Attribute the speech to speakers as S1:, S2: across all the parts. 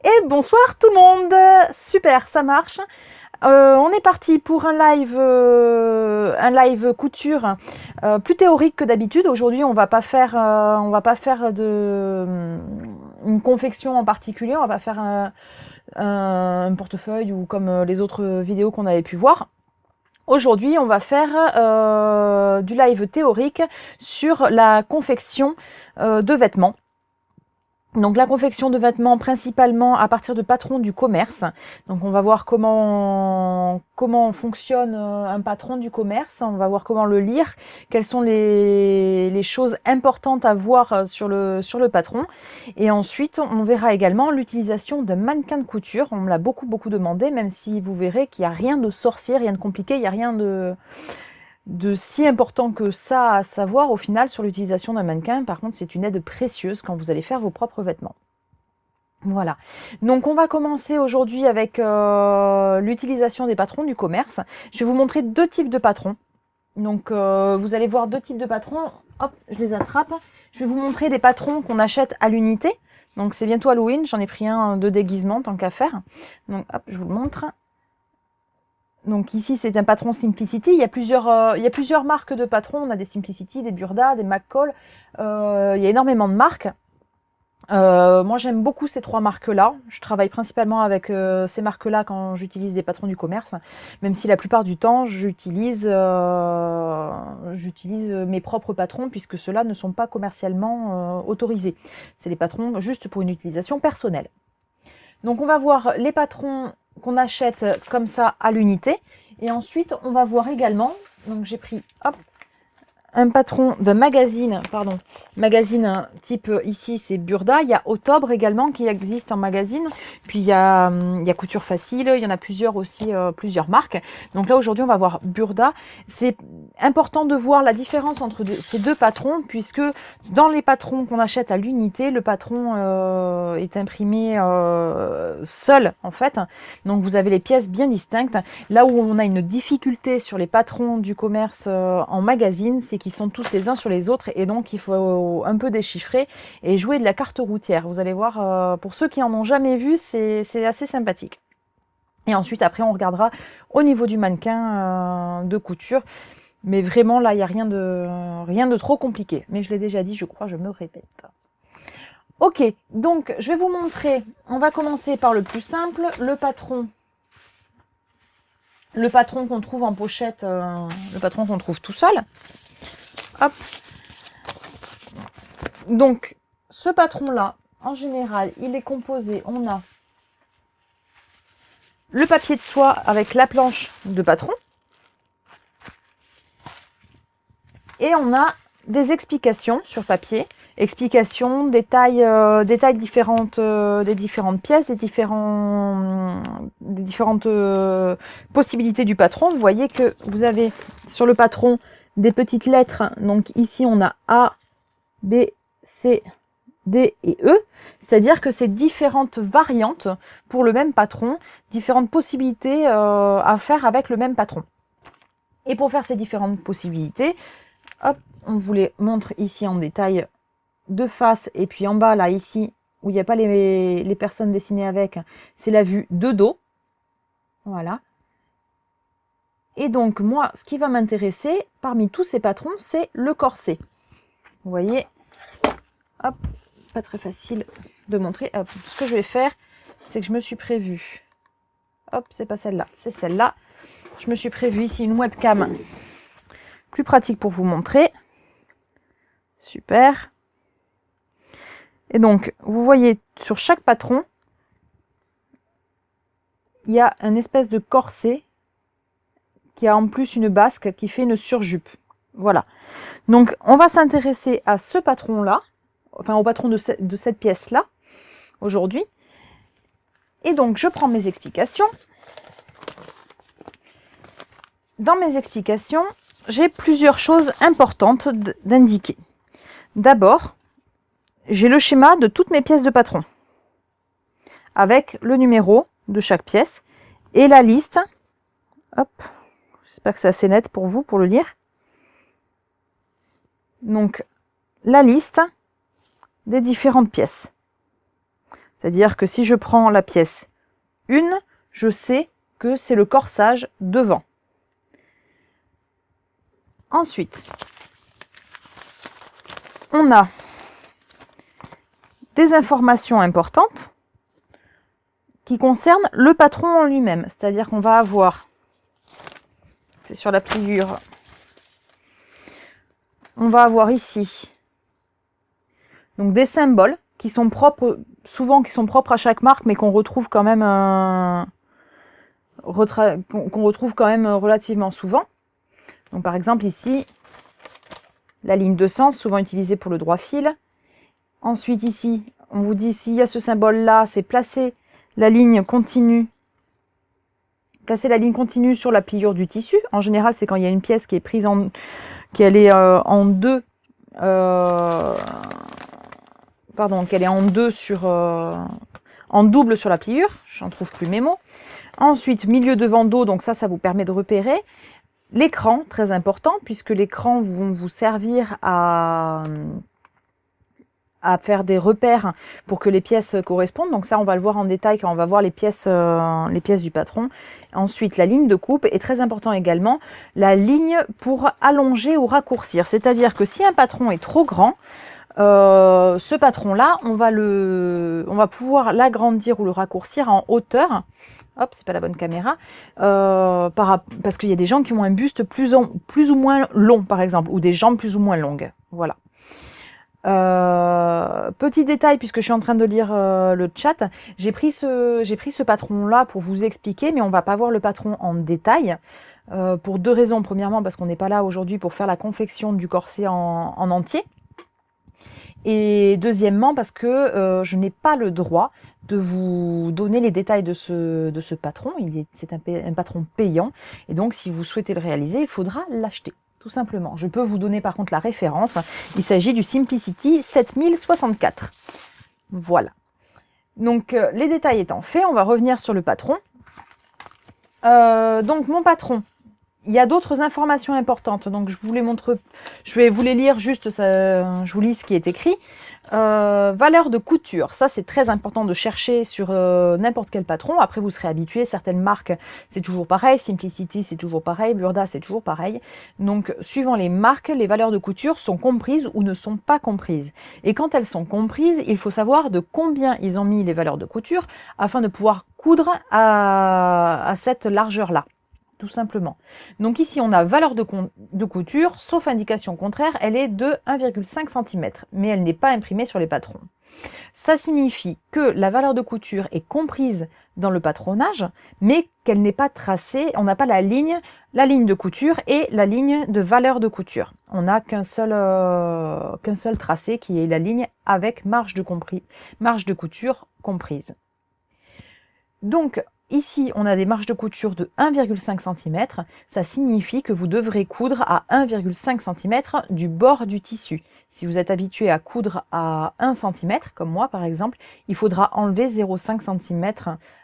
S1: Et bonsoir tout le monde. Super, ça marche. On est parti pour un live couture plus théorique que d'habitude. Aujourd'hui, on va pas faire une confection en particulier. On va pas faire un portefeuille ou comme les autres vidéos qu'on avait pu voir. Aujourd'hui, on va faire du live théorique sur la confection de vêtements. Donc la confection de vêtements principalement à partir de patrons du commerce. Donc on va voir comment fonctionne un patron du commerce, on va voir comment le lire, quelles sont les choses importantes à voir sur le patron. Et ensuite on verra également l'utilisation d'un mannequin de couture. On me l'a beaucoup demandé, même si vous verrez qu'il n'y a rien de sorcier, rien de compliqué, il n'y a rien de si important que ça à savoir au final sur l'utilisation d'un mannequin. Par contre, c'est une aide précieuse quand vous allez faire vos propres vêtements. Voilà. Donc on va commencer aujourd'hui avec l'utilisation des patrons du commerce. Je vais vous montrer deux types de patrons. Donc vous allez voir deux types de patrons. Hop, je les attrape. Je vais vous montrer des patrons qu'on achète à l'unité. Donc c'est bientôt Halloween, j'en ai pris un de déguisement tant qu'à faire. Donc hop, je vous le montre. Donc ici, c'est un patron Simplicity. Il y a plusieurs marques de patrons. On a des Simplicity, des Burda, des McCall. Il y a énormément de marques. Moi, j'aime beaucoup ces trois marques-là. Je travaille principalement avec ces marques-là quand j'utilise des patrons du commerce. Même si la plupart du temps, j'utilise mes propres patrons puisque ceux-là ne sont pas commercialement autorisés. C'est des patrons juste pour une utilisation personnelle. Donc on va voir les patrons qu'on achète comme ça à l'unité. Et ensuite, on va voir également, donc j'ai pris hop, un patron de magazine, magazine type ici c'est Burda. Il y a Octobre également qui existe en magazine. Puis il y a Couture Facile, il y en a plusieurs aussi, plusieurs marques. Donc là aujourd'hui on va voir Burda. C'est important de voir la différence entre ces deux patrons puisque dans les patrons qu'on achète à l'unité, le patron est imprimé seul en fait. Donc vous avez les pièces bien distinctes. Là où on a une difficulté sur les patrons du commerce en magazine, c'est qu'ils sont tous les uns sur les autres et donc il faut un peu déchiffrer et jouer de la carte routière. Vous allez voir, pour ceux qui en ont jamais vu, c'est assez sympathique. Et ensuite, après, on regardera au niveau du mannequin de couture. Mais vraiment, là, il n'y a rien de trop compliqué. Mais je l'ai déjà dit, je crois, je me répète. Ok, donc je vais vous montrer. On va commencer par le plus simple, le patron. Le patron qu'on trouve en pochette, le patron qu'on trouve tout seul. Hop. Donc, ce patron-là, en général, il est composé, on a le papier de soie avec la planche de patron. Et on a des explications sur papier. Explications, détails différentes, des différentes pièces, des différentes possibilités du patron. Vous voyez que vous avez sur le patron des petites lettres. Donc ici, on a A, B, C, D et E. C'est-à-dire que c'est différentes variantes pour le même patron, différentes possibilités à faire avec le même patron. Et pour faire ces différentes possibilités, hop, on vous les montre ici en détail de face. Et puis en bas, là, ici, où il n'y a pas les personnes dessinées avec, c'est la vue de dos. Voilà. Et donc, moi, ce qui va m'intéresser, parmi tous ces patrons, c'est le corset. Vous voyez, hop, pas très facile de montrer. Hop, ce que je vais faire, c'est que je me suis prévu. Hop, c'est pas celle-là, c'est celle-là. Je me suis prévu ici une webcam plus pratique pour vous montrer. Super. Et donc, vous voyez, sur chaque patron, il y a une espèce de corset qui a en plus une basque qui fait une surjupe. Voilà. Donc, on va s'intéresser à ce patron-là, enfin au patron de cette pièce-là, aujourd'hui. Et donc, je prends mes explications. Dans mes explications, j'ai plusieurs choses importantes d'indiquer. D'abord, j'ai le schéma de toutes mes pièces de patron, avec le numéro de chaque pièce et la liste. Hop, j'espère que c'est assez net pour vous pour le lire. Donc, la liste des différentes pièces. C'est-à-dire que si je prends la pièce 1, je sais que c'est le corsage devant. Ensuite, on a des informations importantes qui concernent le patron en lui-même. C'est-à-dire qu'on va avoir, c'est sur la pliure, on va avoir ici donc des symboles qui sont propres, souvent qui sont propres à chaque marque, mais qu'on retrouve quand même relativement souvent. Donc par exemple ici, la ligne de sens, souvent utilisée pour le droit fil. Ensuite ici, on vous dit s'il y a ce symbole-là, c'est placer la ligne continue. Placer la ligne continue sur la pliure du tissu. En général, c'est quand il y a une pièce qui est prise en, qu'elle est en deux. Qu'elle est en deux sur en double sur la pliure. J'en trouve plus mes mots. Ensuite, milieu devant dos, donc ça vous permet de repérer. L'écran, très important, puisque l'écran vont vous servir à faire des repères pour que les pièces correspondent. Donc ça, on va le voir en détail quand on va voir les pièces du patron. Ensuite, la ligne de coupe est très important également. La ligne pour allonger ou raccourcir. C'est-à-dire que si un patron est trop grand, ce patron-là, on va pouvoir l'agrandir ou le raccourcir en hauteur. Hop, c'est pas la bonne caméra. Parce qu'il y a des gens qui ont un buste plus ou moins long, par exemple, ou des jambes plus ou moins longues. Voilà. Petit détail, puisque je suis en train de lire le chat, j'ai pris ce patron-là pour vous expliquer, mais on va pas voir le patron en détail. Pour deux raisons. Premièrement, parce qu'on n'est pas là aujourd'hui pour faire la confection du corset en entier. Et deuxièmement, parce que je n'ai pas le droit de vous donner les détails de ce patron. C'est un patron payant. Et donc, si vous souhaitez le réaliser, il faudra l'acheter, tout simplement. Je peux vous donner par contre la référence. Il s'agit du Simplicity 7064. Voilà. Donc, les détails étant faits, on va revenir sur le patron. Donc, mon patron. Il y a d'autres informations importantes, donc je vais vous les lire juste, je vous lis ce qui est écrit. Valeur de couture, ça c'est très important de chercher sur n'importe quel patron. Après vous serez habitué, certaines marques c'est toujours pareil, Simplicity c'est toujours pareil, Burda c'est toujours pareil. Donc suivant les marques, les valeurs de couture sont comprises ou ne sont pas comprises. Et quand elles sont comprises, il faut savoir de combien ils ont mis les valeurs de couture afin de pouvoir coudre à cette largeur-là. Tout simplement. Donc ici, on a valeur de couture, sauf indication contraire, elle est de 1,5 cm, mais elle n'est pas imprimée sur les patrons. Ça signifie que la valeur de couture est comprise dans le patronnage, mais qu'elle n'est pas tracée, on n'a pas la ligne de couture et la ligne de valeur de couture. On n'a qu'un seul tracé qui est la ligne avec marge de couture comprise. Donc, ici, on a des marges de couture de 1,5 cm. Ça signifie que vous devrez coudre à 1,5 cm du bord du tissu. Si vous êtes habitué à coudre à 1 cm, comme moi par exemple, il faudra enlever 0,5 cm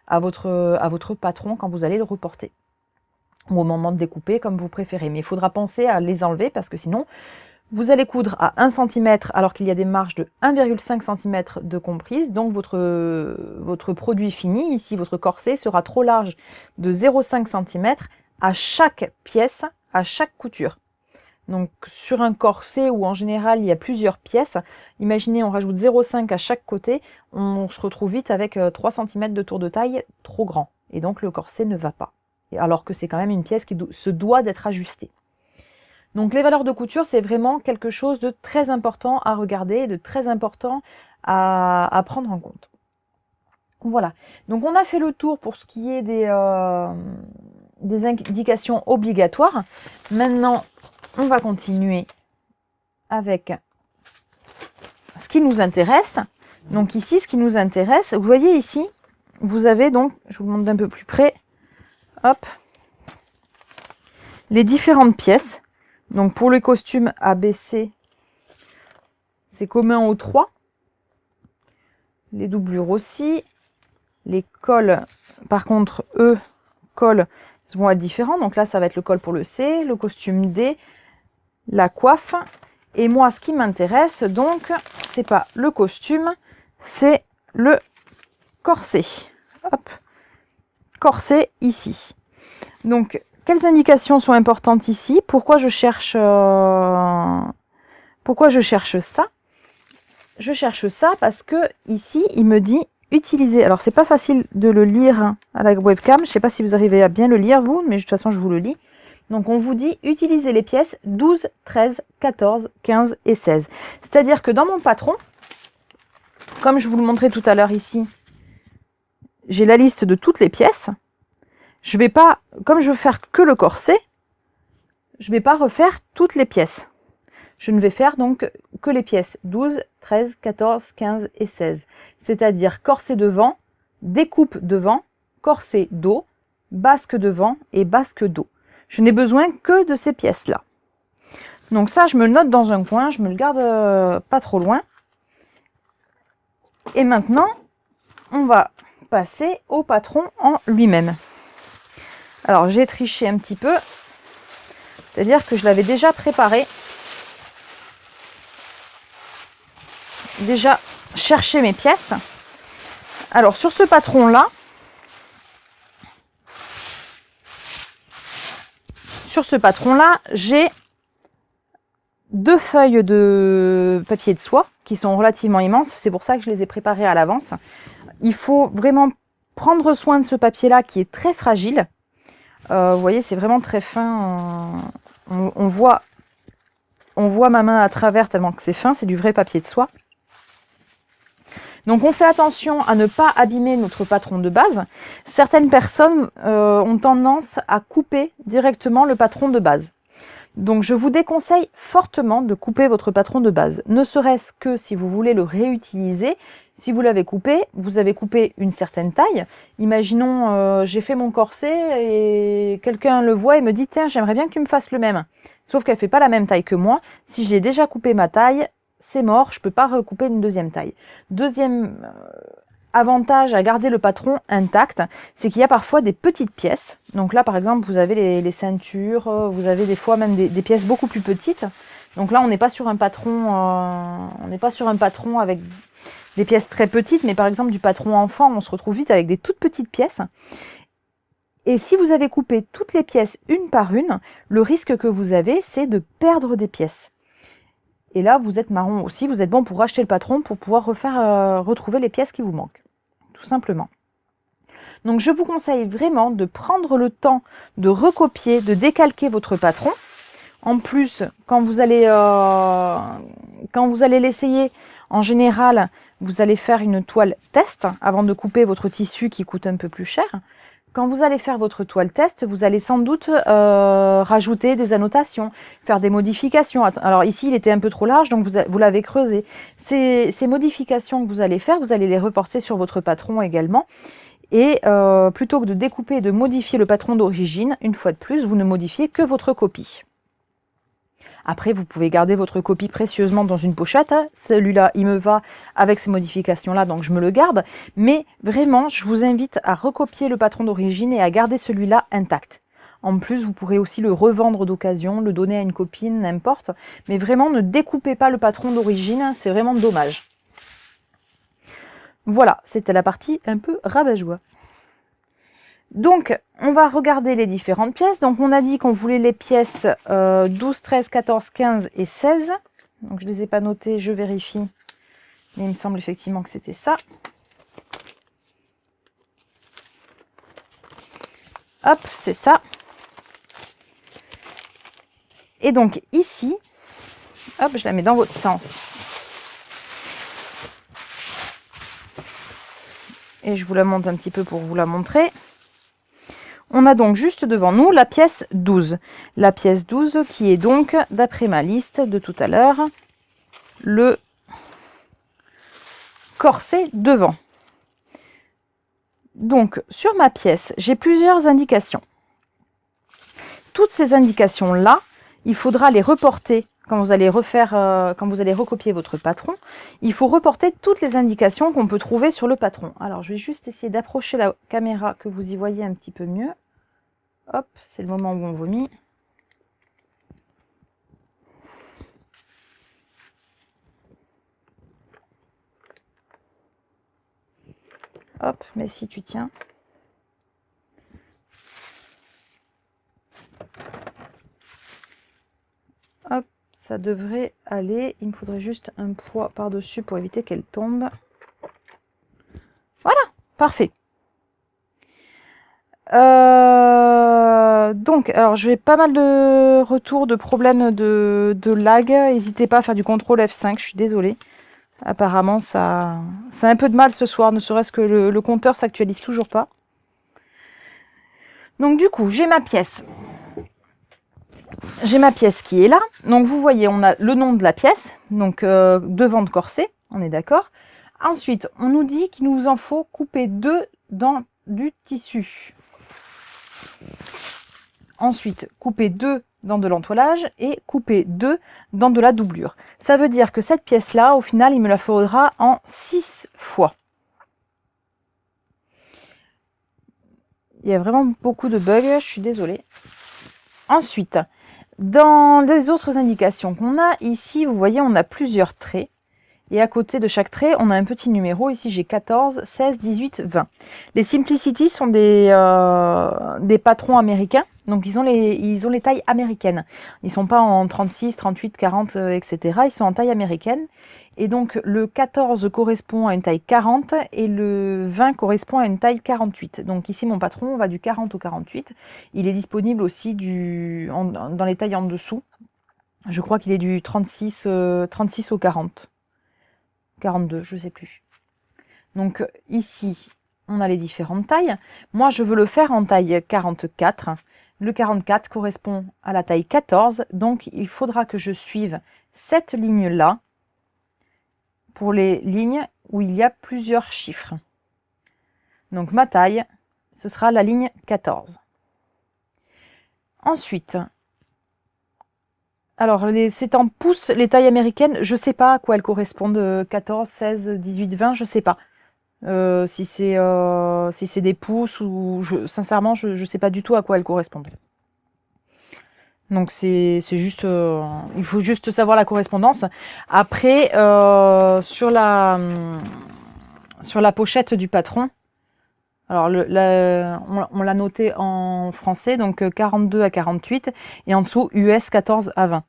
S1: à votre patron quand vous allez le reporter. Ou au moment de découper, comme vous préférez. Mais il faudra penser à les enlever parce que sinon, vous allez coudre à 1 cm alors qu'il y a des marges de 1,5 cm de comprise. Donc votre produit fini, ici votre corset, sera trop large de 0,5 cm à chaque pièce, à chaque couture. Donc sur un corset où en général il y a plusieurs pièces, imaginez on rajoute 0,5 à chaque côté, on se retrouve vite avec 3 cm de tour de taille trop grand. Et donc le corset ne va pas. Alors que c'est quand même une pièce qui se doit d'être ajustée. Donc les valeurs de couture, c'est vraiment quelque chose de très important à regarder, de très important à prendre en compte. Voilà, donc on a fait le tour pour ce qui est des indications obligatoires. Maintenant, on va continuer avec ce qui nous intéresse. Donc ici, ce qui nous intéresse, vous voyez ici, vous avez donc, je vous le montre d'un peu plus près, hop, les différentes pièces. Donc pour le costume ABC, c'est commun aux 3. Les doublures aussi. Les cols, par contre, eux, cols vont être différents. Donc là, ça va être le col pour le C, le costume D, la coiffe. Et moi, ce qui m'intéresse, donc, c'est pas le costume, c'est le corset. Hop, corset ici. Donc, quelles indications sont importantes ici? Pourquoi je cherche ça? Je cherche ça parce que ici, il me dit utiliser. Alors, c'est pas facile de le lire à la webcam. Je ne sais pas si vous arrivez à bien le lire, vous, mais de toute façon, je vous le lis. Donc, on vous dit utiliser les pièces 12, 13, 14, 15 et 16. C'est-à-dire que dans mon patron, comme je vous le montrais tout à l'heure ici, j'ai la liste de toutes les pièces. Je vais pas, comme je veux faire que le corset, je ne vais pas refaire toutes les pièces. Je ne vais faire donc que les pièces 12, 13, 14, 15 et 16. C'est-à-dire corset devant, découpe devant, corset dos, basque devant et basque dos. Je n'ai besoin que de ces pièces-là. Donc ça, je me le note dans un coin, je me le garde pas trop loin. Et maintenant, on va passer au patron en lui-même. Alors, j'ai triché un petit peu, c'est-à-dire que je l'avais déjà préparé. Déjà chercher mes pièces. Alors, sur ce patron-là, j'ai 2 feuilles de papier de soie qui sont relativement immenses. C'est pour ça que je les ai préparées à l'avance. Il faut vraiment prendre soin de ce papier-là qui est très fragile. Vous voyez, c'est vraiment très fin. On voit ma main à travers tellement que c'est fin. C'est du vrai papier de soie. Donc on fait attention à ne pas abîmer notre patron de base. Certaines personnes ont tendance à couper directement le patron de base. Donc je vous déconseille fortement de couper votre patron de base. Ne serait-ce que si vous voulez le réutiliser. Si vous l'avez coupé, vous avez coupé une certaine taille. Imaginons, j'ai fait mon corset et quelqu'un le voit et me dit « Tiens, j'aimerais bien que tu me fasses le même ». Sauf qu'elle ne fait pas la même taille que moi. Si j'ai déjà coupé ma taille, c'est mort, je ne peux pas recouper une deuxième taille. Deuxième avantage à garder le patron intact, c'est qu'il y a parfois des petites pièces. Donc là, par exemple, vous avez les ceintures, vous avez des fois même des pièces beaucoup plus petites. Donc là, on n'est pas sur un patron, avec des pièces très petites, mais par exemple du patron enfant, on se retrouve vite avec des toutes petites pièces. Et si vous avez coupé toutes les pièces une par une, le risque que vous avez, c'est de perdre des pièces. Et là, vous êtes marron aussi, vous êtes bon pour racheter le patron pour pouvoir retrouver les pièces qui vous manquent, tout simplement. Donc je vous conseille vraiment de prendre le temps de recopier, de décalquer votre patron. En plus, quand vous allez l'essayer, en général, vous allez faire une toile test avant de couper votre tissu qui coûte un peu plus cher. Quand vous allez faire votre toile test, vous allez sans doute rajouter des annotations, faire des modifications. Alors ici, il était un peu trop large, donc vous l'avez creusé. Ces modifications que vous allez faire, vous allez les reporter sur votre patron également. Et plutôt que de découper et de modifier le patron d'origine, une fois de plus, vous ne modifiez que votre copie. Après, vous pouvez garder votre copie précieusement dans une pochette. Celui-là, il me va avec ces modifications-là, donc je me le garde. Mais vraiment, je vous invite à recopier le patron d'origine et à garder celui-là intact. En plus, vous pourrez aussi le revendre d'occasion, le donner à une copine, n'importe. Mais vraiment, ne découpez pas le patron d'origine, c'est vraiment dommage. Voilà, c'était la partie un peu rabat-joie. Donc, on va regarder les différentes pièces. Donc, on a dit qu'on voulait les pièces 12, 13, 14, 15 et 16. Donc, je ne les ai pas notées, je vérifie. Mais il me semble effectivement que c'était ça. Hop, c'est ça. Et donc, ici, hop, je la mets dans votre sens. Et je vous la monte un petit peu pour vous la montrer. On a donc juste devant nous la pièce 12. La pièce 12 qui est donc, d'après ma liste de tout à l'heure, le corset devant. Donc, sur ma pièce, j'ai plusieurs indications. Toutes ces indications-là, il faudra les reporter quand vous allez recopier votre patron. Il faut reporter toutes les indications qu'on peut trouver sur le patron. Alors, je vais juste essayer d'approcher la caméra que vous y voyez un petit peu mieux. Hop, c'est le moment où on vomit. Hop, mais si tu tiens. Hop, ça devrait aller. Il me faudrait juste un poids par-dessus pour éviter qu'elle tombe. Voilà, parfait. Donc, alors j'ai pas mal de retours de problèmes de lag. N'hésitez pas à faire du contrôle F5, je suis désolée. Apparemment, ça a un peu de mal ce soir, ne serait-ce que le compteur s'actualise toujours pas. Donc du coup, j'ai ma pièce. J'ai ma pièce qui est là. Donc vous voyez, on a le nom de la pièce, donc devant de corset, on est d'accord. Ensuite, on nous dit qu'il nous en faut couper 2 dans du tissu. Ensuite, couper 2 dans de l'entoilage et couper 2 dans de la doublure. Ça veut dire que cette pièce-là, au final, il me la faudra en 6 fois. Il y a vraiment beaucoup de bugs, je suis désolée. Ensuite, dans les autres indications qu'on a, ici, vous voyez, on a plusieurs traits. Et à côté de chaque trait, on a un petit numéro. Ici, j'ai 14, 16, 18, 20. Les Simplicity sont des patrons américains. Donc, ils ont les tailles américaines. Ils ne sont pas en 36, 38, 40, etc. Ils sont en taille américaine. Et donc, le 14 correspond à une taille 40 et le 20 correspond à une taille 48. Donc, ici, mon patron va du 40 au 48. Il est disponible aussi dans les tailles en dessous. Je crois qu'il est du 36 au 40. 42, je ne sais plus. Donc ici, on a les différentes tailles. Moi, je veux le faire en taille 44. Le 44 correspond à la taille 14. Donc, il faudra que je suive cette ligne-là pour les lignes où il y a plusieurs chiffres. Donc, ma taille, ce sera la ligne 14. Ensuite, alors, c'est en pouces, les tailles américaines. Je ne sais pas à quoi elles correspondent. 14, 16, 18, 20, je ne sais pas. Si c'est des pouces ou... sincèrement, je ne sais pas du tout à quoi elles correspondent. Donc, c'est juste... il faut juste savoir la correspondance. Après, sur la pochette du patron, alors on l'a noté en français, donc 42 à 48, et en dessous US 14 à 20.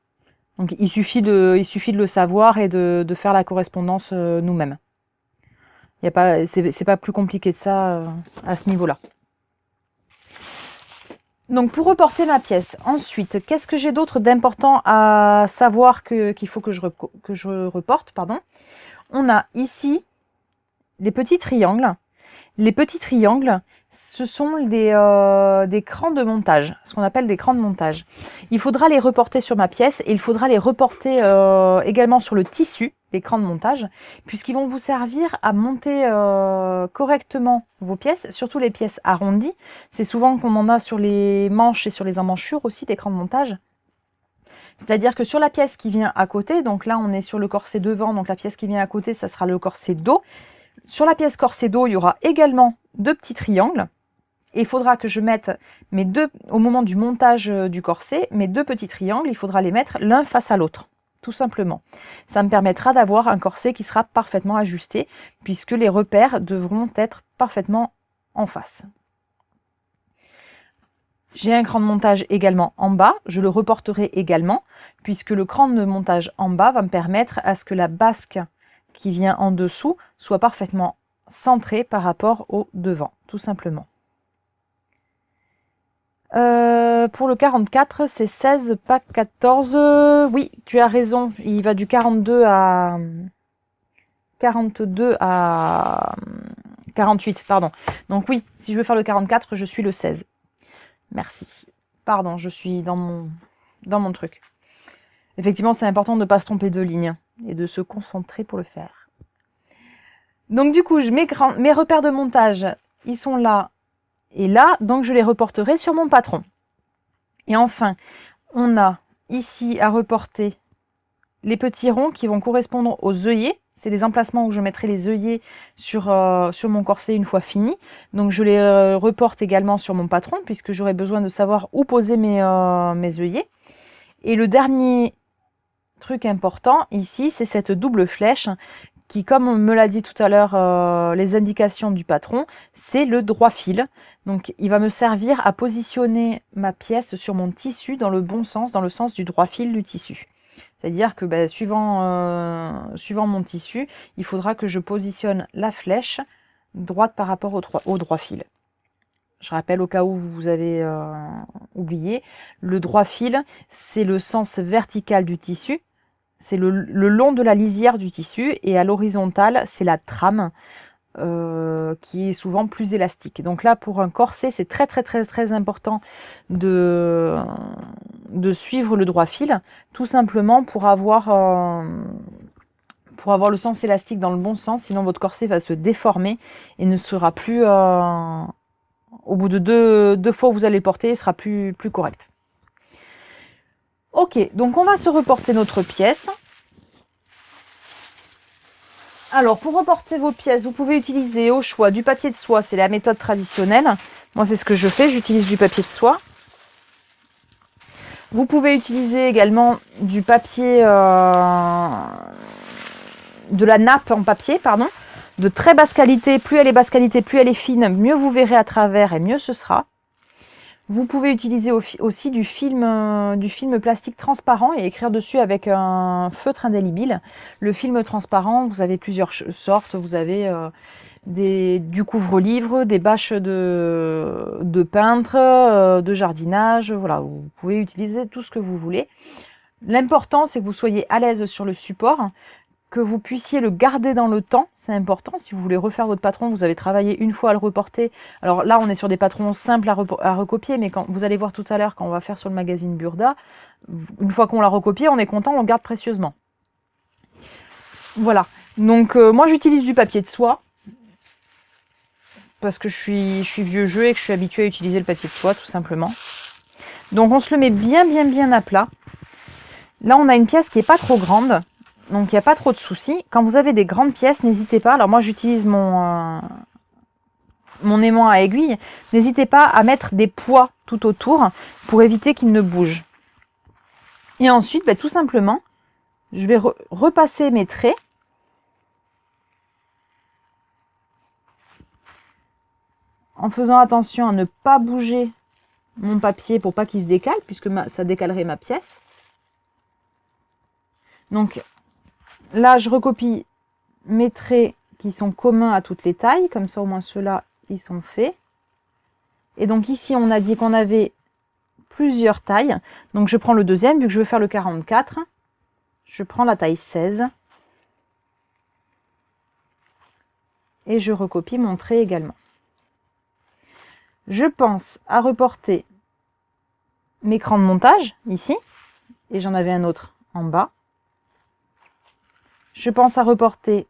S1: Donc il suffit de le savoir et de faire la correspondance nous-mêmes. C'est pas plus compliqué que ça à ce niveau-là. Donc pour reporter ma pièce, ensuite, qu'est-ce que j'ai d'autre d'important à savoir qu'il faut que je reporte, pardon. On a ici les petits triangles. Les petits triangles, ce sont des crans de montage, ce qu'on appelle des crans de montage. Il faudra les reporter sur ma pièce et il faudra les reporter également sur le tissu, les crans de montage, puisqu'ils vont vous servir à monter correctement vos pièces, surtout les pièces arrondies. C'est souvent qu'on en a sur les manches et sur les emmanchures aussi, des crans de montage. C'est-à-dire que sur la pièce qui vient à côté, donc là on est sur le corset devant, donc la pièce qui vient à côté, ça sera le corset dos. Sur la pièce corset dos, il y aura également 2 petits triangles. Et il faudra que je mette au moment du montage du corset, mes 2 petits triangles, il faudra les mettre l'un face à l'autre, tout simplement. Ça me permettra d'avoir un corset qui sera parfaitement ajusté, puisque les repères devront être parfaitement en face. J'ai un cran de montage également en bas, je le reporterai également, puisque le cran de montage en bas va me permettre à ce que la basque qui vient en dessous soit parfaitement centrée par rapport au devant, tout simplement. Pour le 44, c'est 16, pas 14. Oui, tu as raison, il va du 42 à 48, pardon. Donc oui, si je veux faire le 44, je suis le 16. Merci. Pardon, je suis dans mon truc. Effectivement, c'est important de ne pas se tromper de ligne et de se concentrer pour le faire. Donc du coup, mes repères de montage, ils sont là et là, donc je les reporterai sur mon patron. Et enfin, on a ici à reporter les petits ronds qui vont correspondre aux œillets. C'est les emplacements où je mettrai les œillets sur mon corset une fois fini. Donc je les reporte également sur mon patron puisque j'aurai besoin de savoir où poser mes œillets. Et le dernier truc important ici, c'est cette double flèche qui, comme on me l'a dit tout à l'heure, les indications du patron, c'est le droit fil. Donc il va me servir à positionner ma pièce sur mon tissu dans le bon sens, dans le sens du droit fil du tissu. C'est-à-dire que suivant mon tissu, il faudra que je positionne la flèche droite par rapport au droit fil. Je rappelle au cas où vous avez oublié, le droit fil, c'est le sens vertical du tissu, c'est le long de la lisière du tissu, et à l'horizontale, c'est la trame qui est souvent plus élastique. Donc là, pour un corset, c'est très très très très important de suivre le droit fil, tout simplement pour avoir le sens élastique dans le bon sens, sinon votre corset va se déformer et ne sera plus, au bout de deux fois où vous allez le porter, il sera plus correct. Ok, donc on va se reporter notre pièce. Alors, pour reporter vos pièces, vous pouvez utiliser au choix du papier de soie, c'est la méthode traditionnelle. Moi, c'est ce que je fais, j'utilise du papier de soie. Vous pouvez utiliser également du papier, de la nappe en papier, pardon, de très basse qualité. Plus elle est basse qualité, plus elle est fine, mieux vous verrez à travers et mieux ce sera. Vous pouvez utiliser aussi du film plastique transparent et écrire dessus avec un feutre indélébile. Le film transparent, vous avez plusieurs sortes. Vous avez du couvre-livre, des bâches de peintre, de jardinage. Voilà, vous pouvez utiliser tout ce que vous voulez. L'important, c'est que vous soyez à l'aise sur le support, que vous puissiez le garder dans le temps, c'est important. Si vous voulez refaire votre patron, vous avez travaillé une fois à le reporter. Alors là, on est sur des patrons simples à recopier, mais quand vous allez voir tout à l'heure, quand on va faire sur le magazine Burda, une fois qu'on l'a recopié, on est content, on le garde précieusement. Voilà. Donc moi, j'utilise du papier de soie, parce que je suis vieux jeu et que je suis habituée à utiliser le papier de soie, tout simplement. Donc on se le met bien à plat. Là, on a une pièce qui n'est pas trop grande. Donc, il n'y a pas trop de soucis. Quand vous avez des grandes pièces, n'hésitez pas. Alors, moi, j'utilise mon aimant à aiguille. N'hésitez pas à mettre des poids tout autour pour éviter qu'il ne bouge. Et ensuite, tout simplement, je vais repasser mes traits. En faisant attention à ne pas bouger mon papier pour pas qu'il se décale, puisque ça décalerait ma pièce. Donc, là, je recopie mes traits qui sont communs à toutes les tailles. Comme ça, au moins, ceux-là, ils sont faits. Et donc, ici, on a dit qu'on avait plusieurs tailles. Donc, je prends le deuxième, vu que je veux faire le 44. Je prends la taille 16. Et je recopie mon trait également. Je pense à reporter mes crans de montage, ici. Et j'en avais un autre en bas. Je pense à reporter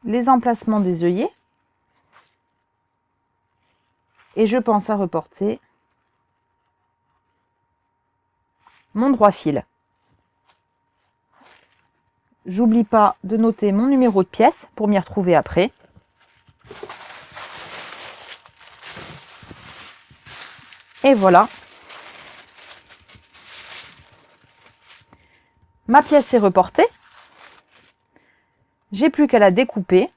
S1: les emplacements des œillets. Et je pense à reporter mon droit fil. J'oublie pas de noter mon numéro de pièce pour m'y retrouver après. Et voilà. Ma pièce est reportée. J'ai plus qu'à la découper.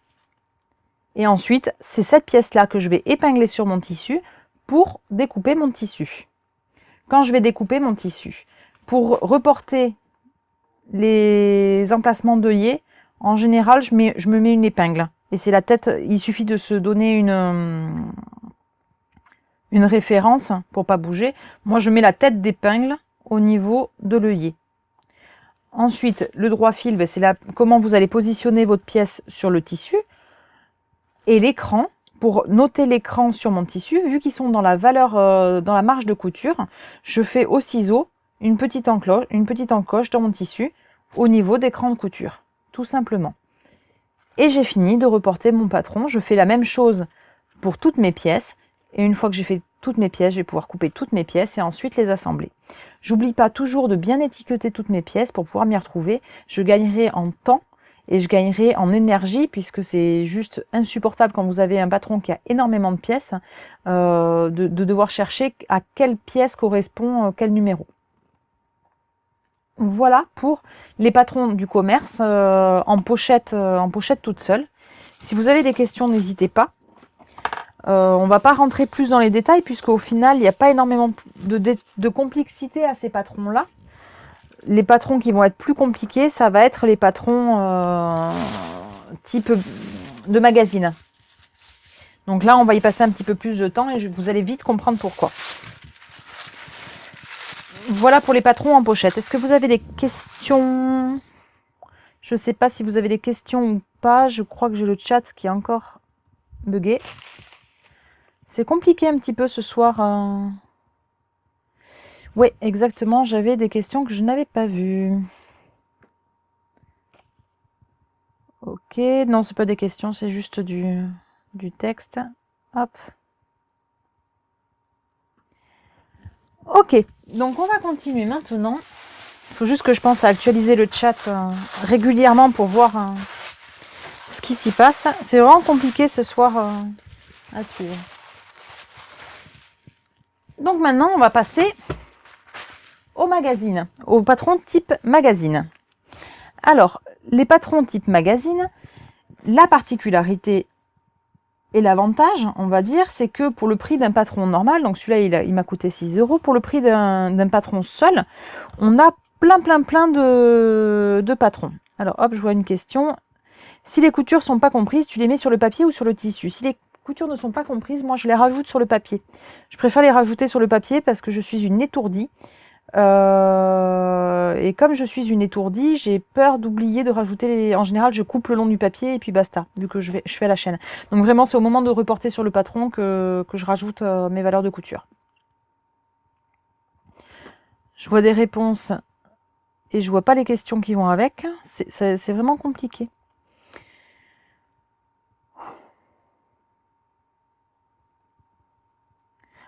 S1: Et ensuite, c'est cette pièce-là que je vais épingler sur mon tissu pour découper mon tissu. Quand je vais découper mon tissu, pour reporter les emplacements d'œillets, en général, je me mets une épingle. Et c'est la tête, il suffit de se donner une référence pour pas bouger. Moi, je mets la tête d'épingle au niveau de l'œillet. Ensuite, le droit fil, c'est comment vous allez positionner votre pièce sur le tissu. Et l'écran, pour noter l'écran sur mon tissu, vu qu'ils sont dans la dans la marge de couture, je fais au ciseau une petite encoche dans mon tissu au niveau d'écran de couture, tout simplement. Et j'ai fini de reporter mon patron. Je fais la même chose pour toutes mes pièces. Et une fois que j'ai fait toutes mes pièces, je vais pouvoir couper toutes mes pièces et ensuite les assembler. J'oublie pas toujours de bien étiqueter toutes mes pièces pour pouvoir m'y retrouver. Je gagnerai en temps et je gagnerai en énergie, puisque c'est juste insupportable quand vous avez un patron qui a énormément de pièces, de devoir chercher à quelle pièce correspond quel numéro. Voilà pour les patrons du commerce en pochette toute seule. Si vous avez des questions, n'hésitez pas. On ne va pas rentrer plus dans les détails puisqu'au final, il n'y a pas énormément de complexité à ces patrons-là. Les patrons qui vont être plus compliqués, ça va être les patrons type de magazine. Donc là, on va y passer un petit peu plus de temps et vous allez vite comprendre pourquoi. Voilà pour les patrons en pochette. Est-ce que vous avez des questions? Je ne sais pas si vous avez des questions ou pas. Je crois que j'ai le chat qui est encore bugué. C'est compliqué un petit peu ce soir. Oui, exactement. J'avais des questions que je n'avais pas vues. Ok. Non, c'est pas des questions, c'est juste du texte. Hop. Ok. Donc, on va continuer maintenant. Il faut juste que je pense à actualiser le chat régulièrement pour voir ce qui s'y passe. C'est vraiment compliqué ce soir à suivre. Donc maintenant, on va passer au magazine, au patron type magazine. Alors, les patrons type magazine, la particularité et l'avantage, on va dire, c'est que pour le prix d'un patron normal, donc celui-là, il m'a coûté 6 €, pour le prix d'un patron seul, on a plein de patrons. Alors, hop, je vois une question. Si les coutures ne sont pas comprises, tu les mets sur le papier ou sur le tissu? Si les coutures ne sont pas comprises, moi, je les rajoute sur le papier. Je préfère les rajouter sur le papier parce que je suis une étourdie. Et comme je suis une étourdie, j'ai peur d'oublier de rajouter en général, je coupe le long du papier et puis basta, vu que je fais la chaîne. Donc vraiment, c'est au moment de reporter sur le patron que je rajoute mes valeurs de couture. Je vois des réponses et je vois pas les questions qui vont avec. C'est vraiment compliqué.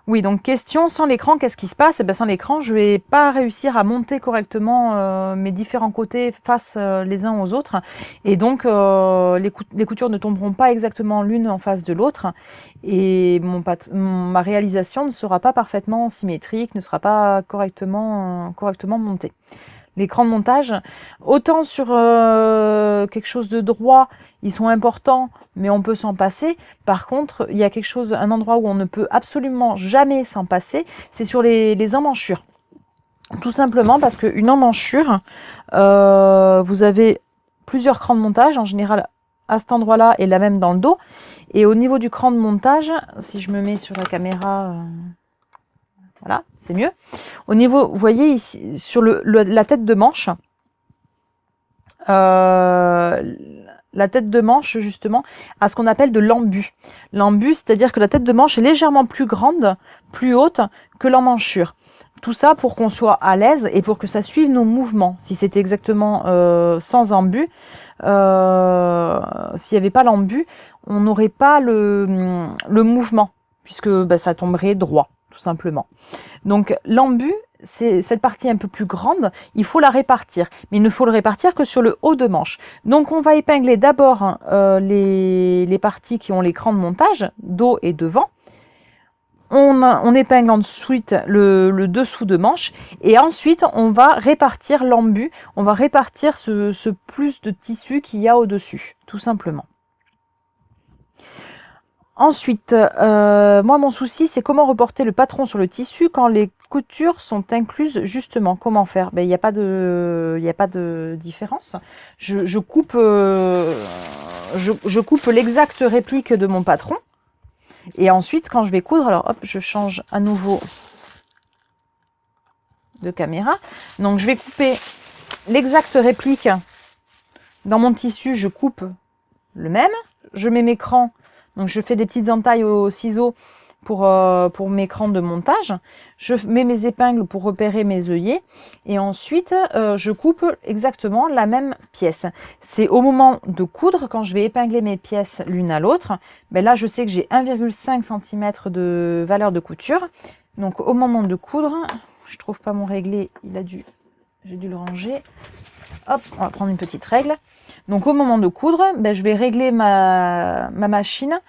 S1: Oui, donc question, sans l'écran, qu'est-ce qui se passe? Eh bien, sans l'écran, je ne vais pas réussir à monter correctement mes différents côtés face les uns aux autres. Et donc, les coutures ne tomberont pas exactement l'une en face de l'autre. Et ma réalisation ne sera pas parfaitement symétrique, ne sera pas correctement montée. L'écran de montage, autant sur quelque chose de droit, ils sont importants, mais on peut s'en passer. Par contre, il y a un endroit où on ne peut absolument jamais s'en passer, c'est sur les emmanchures. Tout simplement parce qu'une emmanchure, vous avez plusieurs crans de montage, en général à cet endroit-là et la même dans le dos. Et au niveau du cran de montage, si je me mets sur la caméra... voilà, c'est mieux. Au niveau, vous voyez ici, sur la tête de manche, la tête de manche, justement, a ce qu'on appelle de l'embu. L'embu, c'est-à-dire que la tête de manche est légèrement plus grande, plus haute que l'emmanchure. Tout ça pour qu'on soit à l'aise et pour que ça suive nos mouvements. Si c'était exactement sans embu, s'il n'y avait pas l'embu, on n'aurait pas le mouvement, puisque ça tomberait droit, tout simplement. Donc l'embu, c'est cette partie un peu plus grande, il faut la répartir. Mais il ne faut le répartir que sur le haut de manche. Donc on va épingler d'abord les parties qui ont l'écran de montage, dos et devant. On épingle ensuite le dessous de manche. Et ensuite, on va répartir l'embu. On va répartir ce plus de tissu qu'il y a au-dessus, tout simplement. Ensuite, moi mon souci c'est comment reporter le patron sur le tissu quand les coutures sont incluses justement. Comment faire? Il n'y a pas de différence. Je coupe l'exacte réplique de mon patron. Et ensuite quand je vais coudre, alors hop, je change à nouveau de caméra. Donc je vais couper l'exacte réplique dans mon tissu, je coupe le même. Je mets mes crans. Donc je fais des petites entailles au ciseau pour mes crans de montage. Je mets mes épingles pour repérer mes œillets. Et ensuite, je coupe exactement la même pièce. C'est au moment de coudre, quand je vais épingler mes pièces l'une à l'autre. Là, je sais que j'ai 1,5 cm de valeur de couture. Donc au moment de coudre, je trouve pas mon réglé, j'ai dû le ranger. Hop, on va prendre une petite règle. Donc au moment de coudre, je vais régler ma machine.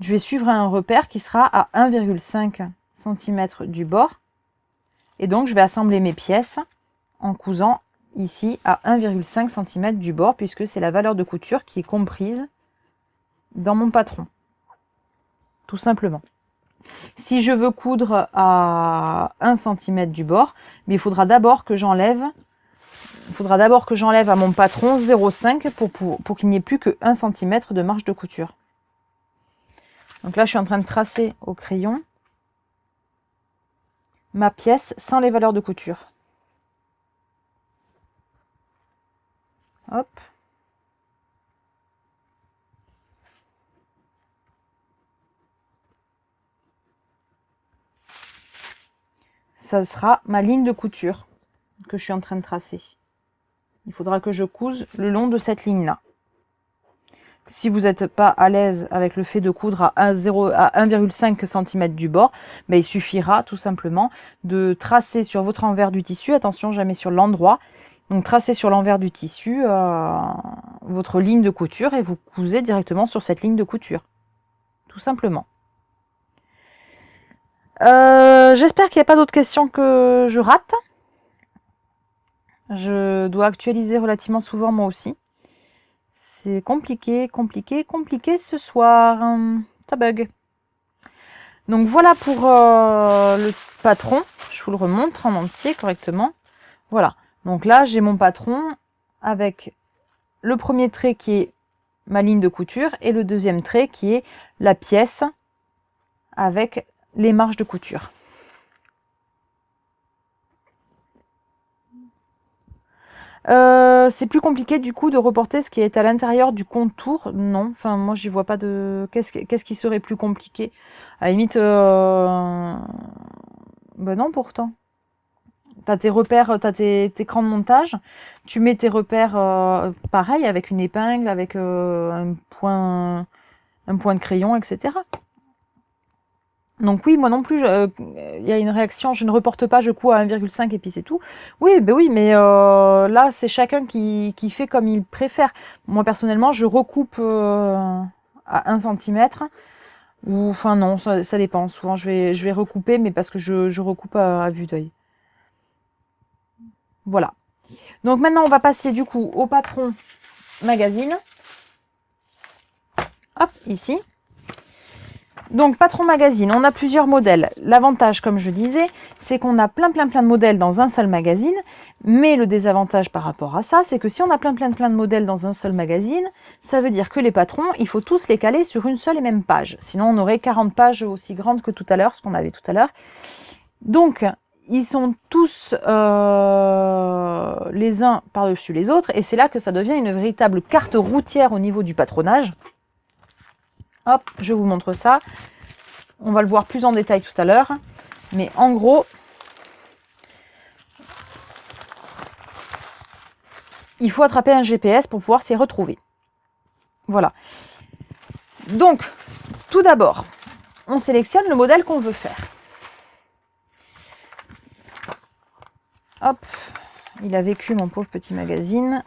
S1: Je vais suivre un repère qui sera à 1,5 cm du bord. Et donc je vais assembler mes pièces en cousant ici à 1,5 cm du bord, puisque c'est la valeur de couture qui est comprise dans mon patron, tout simplement. Si je veux coudre à 1 cm du bord, mais il faudra d'abord que j'enlève à mon patron 0,5 pour qu'il n'y ait plus que 1 cm de marge de couture. Donc là, je suis en train de tracer au crayon ma pièce sans les valeurs de couture. Hop. Ça sera ma ligne de couture que je suis en train de tracer. Il faudra que je couse le long de cette ligne-là. Si vous n'êtes pas à l'aise avec le fait de coudre à 1,5 cm du bord, ben, il suffira tout simplement de tracer sur votre envers du tissu, attention jamais sur l'endroit, donc tracez sur l'envers du tissu votre ligne de couture et vous cousez directement sur cette ligne de couture, tout simplement. J'espère qu'il n'y a pas d'autres questions que je rate. Je dois actualiser relativement souvent moi aussi. C'est compliqué ce soir. Ça bug. Donc voilà pour le patron. Je vous le remontre en entier correctement. Voilà. Donc là, j'ai mon patron avec le premier trait qui est ma ligne de couture et le deuxième trait qui est la pièce avec les marges de couture. C'est plus compliqué du coup de reporter ce qui est à l'intérieur du contour. Non, enfin moi j'y vois pas de... Qu'est-ce qui serait plus compliqué? À la limite... Ben non pourtant. T'as tes repères, t'as tes crans de montage. Tu mets tes repères pareil avec une épingle, avec un point de crayon, etc. Donc oui, moi non plus, il y a une réaction, je ne reporte pas, je couds à 1,5 et puis c'est tout. Oui, ben oui, mais là, c'est chacun qui fait comme il préfère. Moi, personnellement, je recoupe à 1 cm. Ou, enfin non, ça dépend. Souvent, je vais recouper, mais parce que je recoupe à vue d'œil. Voilà. Donc maintenant, on va passer du coup au patron magazine. Hop, ici. Donc, patron magazine, on a plusieurs modèles. L'avantage, comme je disais, c'est qu'on a plein de modèles dans un seul magazine. Mais le désavantage par rapport à ça, c'est que si on a plein de modèles dans un seul magazine, ça veut dire que les patrons, il faut tous les caler sur une seule et même page. Sinon, on aurait 40 pages aussi grandes que tout à l'heure, ce qu'on avait tout à l'heure. Donc, ils sont tous les uns par-dessus les autres. Et c'est là que ça devient une véritable carte routière au niveau du patronage. Hop, je vous montre ça. On va le voir plus en détail tout à l'heure. Mais en gros, il faut attraper un GPS pour pouvoir s'y retrouver. Voilà. Donc, tout d'abord, on sélectionne le modèle qu'on veut faire. Hop, il a vécu mon pauvre petit magazine.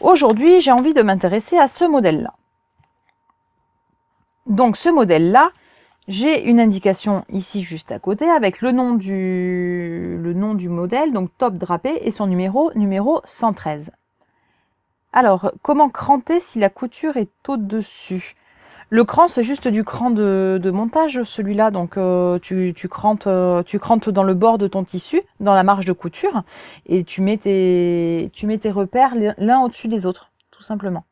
S1: Aujourd'hui, j'ai envie de m'intéresser à ce modèle-là. Donc ce modèle-là, j'ai une indication ici juste à côté avec le nom du modèle, donc top drapé et son numéro 113. Alors, comment cranter si la couture est au-dessus? Le cran, c'est juste du cran de montage, celui-là. Donc tu crantes dans le bord de ton tissu, dans la marge de couture, et tu mets tes repères l'un au-dessus des autres, tout simplement.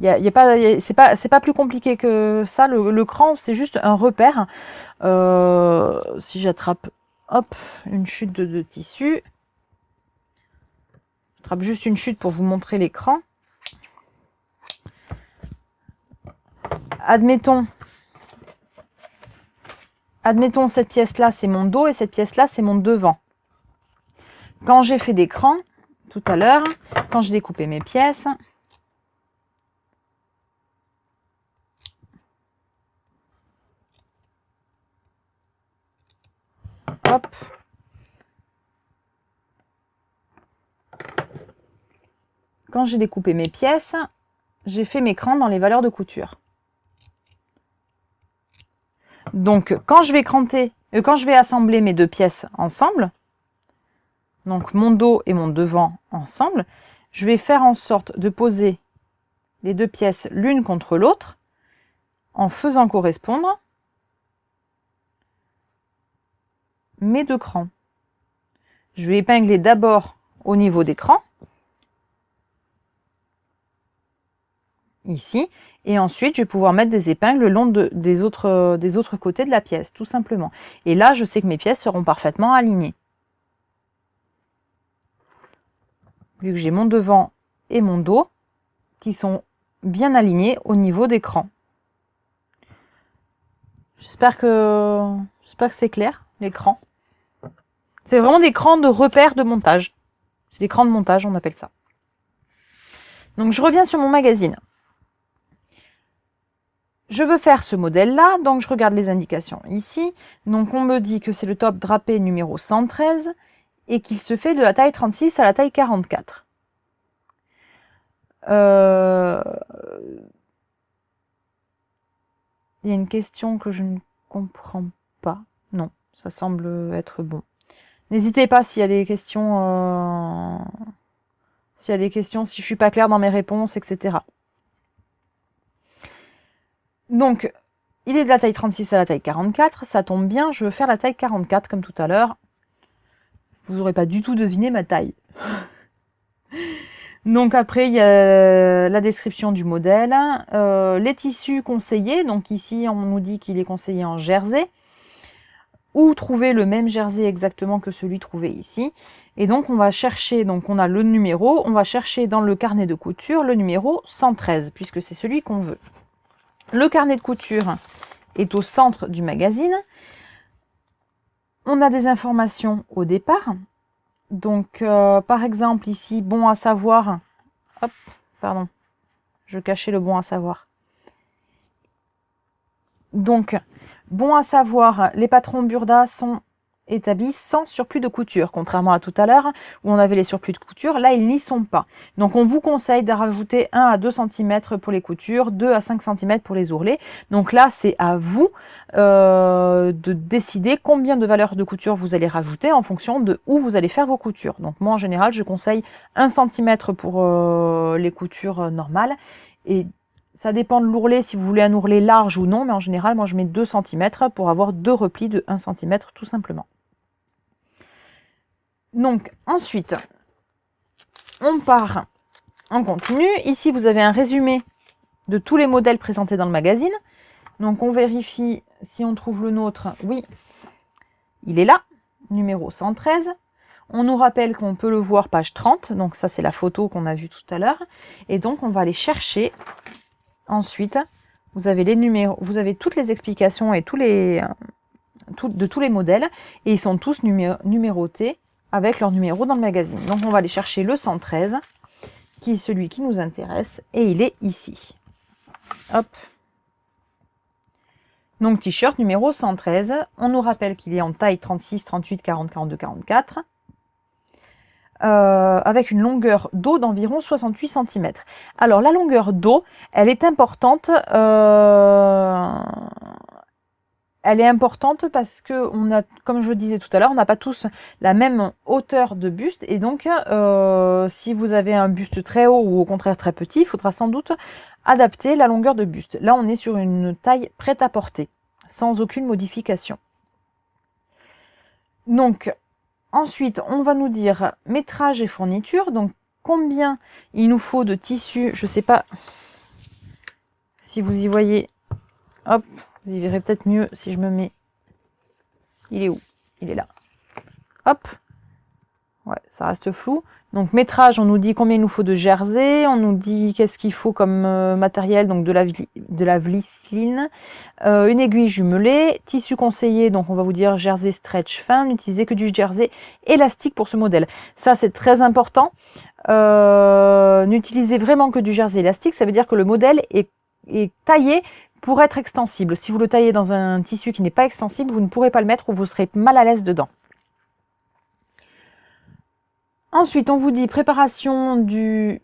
S1: C'est pas plus compliqué que ça. Le cran, c'est juste un repère. Si j'attrape, hop, une chute de tissu. J'attrape juste une chute pour vous montrer l'écran. Admettons, cette pièce-là, c'est mon dos et cette pièce-là, c'est mon devant. Quand j'ai fait des crans, tout à l'heure, quand j'ai découpé mes pièces, hop. Quand j'ai découpé mes pièces, j'ai fait mes crans dans les valeurs de couture. Donc, quand je vais assembler mes deux pièces ensemble, donc mon dos et mon devant ensemble. Je vais faire en sorte de poser les deux pièces l'une contre l'autre en faisant correspondre mes deux crans. Je vais épingler d'abord au niveau des crans, ici, et ensuite je vais pouvoir mettre des épingles le long des autres côtés de la pièce, tout simplement. Et là, je sais que mes pièces seront parfaitement alignées. Vu que j'ai mon devant et mon dos qui sont bien alignés au niveau des crans. J'espère que c'est clair, les crans. C'est vraiment des crans de repère de montage. C'est des crans de montage, on appelle ça. Donc je reviens sur mon magazine. Je veux faire ce modèle-là, donc je regarde les indications ici. Donc on me dit que c'est le top drapé numéro 113 et qu'il se fait de la taille 36 à la taille 44. Il y a une question que je ne comprends pas. Non, ça semble être bon. N'hésitez pas s'il y a des questions, si je suis pas claire dans mes réponses, etc. Donc, il est de la taille 36 à la taille 44, ça tombe bien, je veux faire la taille 44 comme tout à l'heure. Vous n'aurez pas du tout deviné ma taille. Donc après, il y a la description du modèle, les tissus conseillés. Donc ici, on nous dit qu'il est conseillé en jersey. Ou trouver le même jersey exactement que celui trouvé ici. Et donc on va chercher, donc on a le numéro, on va chercher dans le carnet de couture le numéro 113, puisque c'est celui qu'on veut. Le carnet de couture est au centre du magazine. On a des informations au départ. Donc par exemple ici, bon à savoir, hop, pardon, je cachais le bon à savoir. Donc, bon à savoir, les patrons Burda sont établis sans surplus de couture, contrairement à tout à l'heure où on avait les surplus de couture, là ils n'y sont pas. Donc on vous conseille de rajouter 1 à 2 cm pour les coutures, 2 à 5 cm pour les ourlets. Donc là c'est à vous de décider combien de valeurs de couture vous allez rajouter en fonction de où vous allez faire vos coutures. Donc moi en général je conseille 1 cm pour les coutures normales, et ça dépend de l'ourlet, si vous voulez un ourlet large ou non, mais en général, moi je mets 2 cm pour avoir 2 replis de 1 cm tout simplement. Donc ensuite, on part en continu. Ici, vous avez un résumé de tous les modèles présentés dans le magazine. Donc on vérifie si on trouve le nôtre. Oui, il est là, numéro 113. On nous rappelle qu'on peut le voir page 30, donc ça c'est la photo qu'on a vue tout à l'heure. Et donc on va aller chercher. Ensuite, vous avez les numéros, vous avez toutes les explications et de tous les modèles, et ils sont tous numérotés avec leur numéro dans le magazine. Donc on va aller chercher le 113, qui est celui qui nous intéresse, et il est ici. Hop. Donc t-shirt numéro 113, on nous rappelle qu'il est en taille 36, 38, 40, 42, 44. Avec une longueur dos d'environ 68 cm. Alors la longueur dos, elle est importante. Elle est importante parce que on a, comme je le disais tout à l'heure, on n'a pas tous la même hauteur de buste, et donc si vous avez un buste très haut ou au contraire très petit, il faudra sans doute adapter la longueur de buste. Là, on est sur une taille prête à porter, sans aucune modification. Donc ensuite, on va nous dire métrage et fourniture, donc combien il nous faut de tissu. Je ne sais pas si vous y voyez. Hop, vous y verrez peut-être mieux si je me mets. Il est où? Il est là. Hop. Ouais, ça reste flou. Donc métrage, on nous dit combien il nous faut de jersey, on nous dit qu'est-ce qu'il faut comme matériel, donc de la vlisseline, une aiguille jumelée, tissu conseillé, donc on va vous dire jersey stretch fin, n'utilisez que du jersey élastique pour ce modèle. Ça c'est très important, n'utilisez vraiment que du jersey élastique, ça veut dire que le modèle est taillé pour être extensible. Si vous le taillez dans un tissu qui n'est pas extensible, vous ne pourrez pas le mettre ou vous serez mal à l'aise dedans. Ensuite, on vous dit préparation du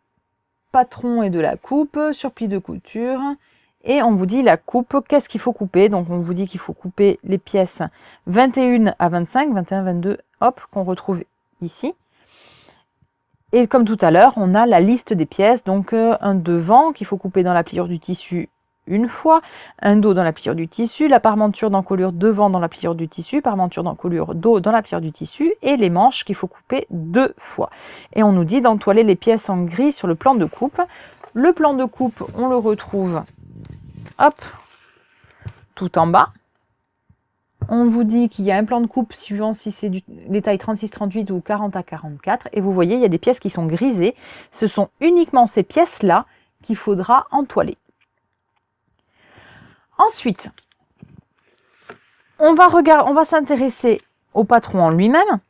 S1: patron et de la coupe, surplis de couture, et on vous dit la coupe, qu'est-ce qu'il faut couper. Donc on vous dit qu'il faut couper les pièces 21 à 25, 21, 22, hop, qu'on retrouve ici. Et comme tout à l'heure, on a la liste des pièces, donc un devant qu'il faut couper dans la pliure du tissu une fois, un dos dans la pliure du tissu, la parmenture d'encolure devant dans la pliure du tissu, parmenture d'encolure dos dans la pliure du tissu, et les manches qu'il faut couper 2 fois. Et on nous dit d'entoiler les pièces en gris sur le plan de coupe. Le plan de coupe, on le retrouve, hop, tout en bas. On vous dit qu'il y a un plan de coupe suivant si c'est les tailles 36-38 ou 40 à 44. Et vous voyez, il y a des pièces qui sont grisées. Ce sont uniquement ces pièces-là qu'il faudra entoiler. Ensuite, on va s'intéresser au patron en lui-même.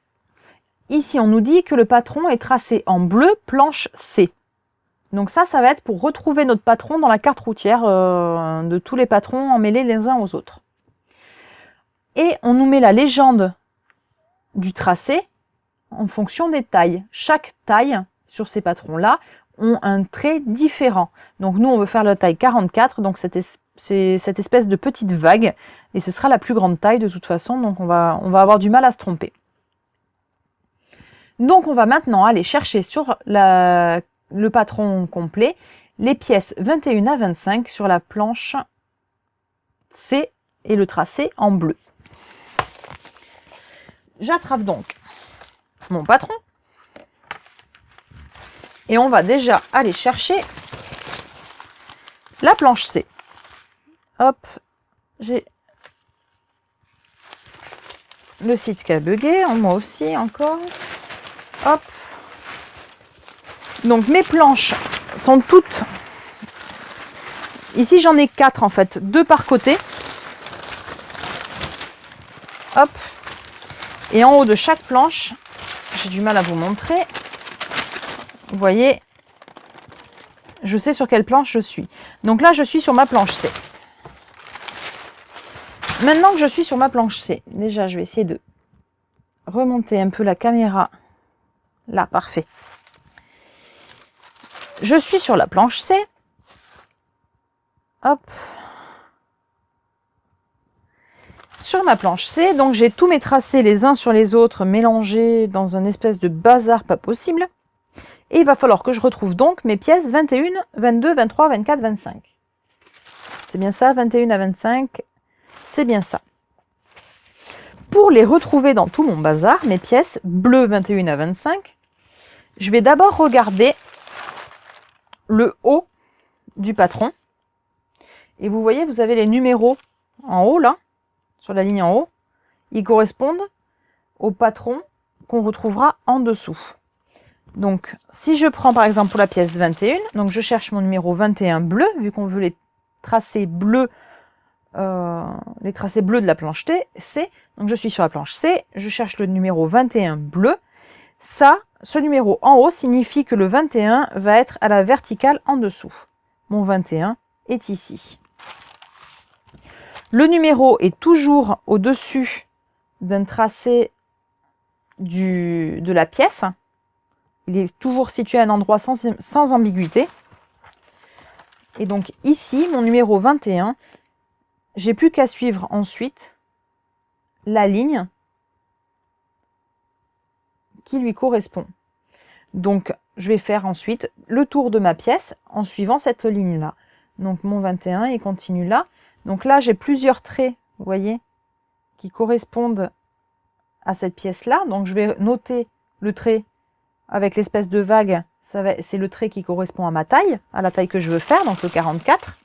S1: Ici, on nous dit que le patron est tracé en bleu, planche C. Donc ça va être pour retrouver notre patron dans la carte routière de tous les patrons emmêlés les uns aux autres. Et on nous met la légende du tracé en fonction des tailles. Chaque taille sur ces patrons-là ont un trait différent. Donc nous, on veut faire la taille 44, donc c'est cette espèce de petite vague, et ce sera la plus grande taille de toute façon, donc on va avoir du mal à se tromper. Donc on va maintenant aller chercher sur le patron complet les pièces 21 à 25 sur la planche C et le tracé en bleu. J'attrape donc mon patron et on va déjà aller chercher la planche C. Hop, j'ai le site qui a bugué, moi aussi encore. Hop. Donc mes planches sont toutes... Ici j'en ai 4 en fait, 2 par côté. Hop. Et en haut de chaque planche, j'ai du mal à vous montrer. Vous voyez, je sais sur quelle planche je suis. Donc là je suis sur ma planche C. Maintenant que je suis sur ma planche C, déjà je vais essayer de remonter un peu la caméra. Là, parfait. Je suis sur la planche C. Hop. Sur ma planche C, donc j'ai tous mes tracés les uns sur les autres mélangés dans un espèce de bazar pas possible. Et il va falloir que je retrouve donc mes pièces 21, 22, 23, 24, 25. C'est bien ça, 21 à 25. C'est bien ça. Pour les retrouver dans tout mon bazar, mes pièces bleues 21 à 25, je vais d'abord regarder le haut du patron. Et vous voyez, vous avez les numéros en haut, là, sur la ligne en haut. Ils correspondent au patron qu'on retrouvera en dessous. Donc, si je prends par exemple pour la pièce 21, donc je cherche mon numéro 21 bleu, vu qu'on veut les tracés bleus de la planche C. Donc je suis sur la planche C, je cherche le numéro 21 bleu. Ce numéro en haut signifie que le 21 va être à la verticale en dessous. Mon 21 est ici. Le numéro est toujours au-dessus d'un tracé de la pièce. Il est toujours situé à un endroit sans ambiguïté. Et donc ici, mon numéro 21, j'ai plus qu'à suivre ensuite la ligne qui lui correspond. Donc je vais faire ensuite le tour de ma pièce en suivant cette ligne-là. Donc mon 21, il continue là. Donc là, j'ai plusieurs traits, vous voyez, qui correspondent à cette pièce-là. Donc je vais noter le trait avec l'espèce de vague. C'est le trait qui correspond à ma taille, à la taille que je veux faire, donc le 44.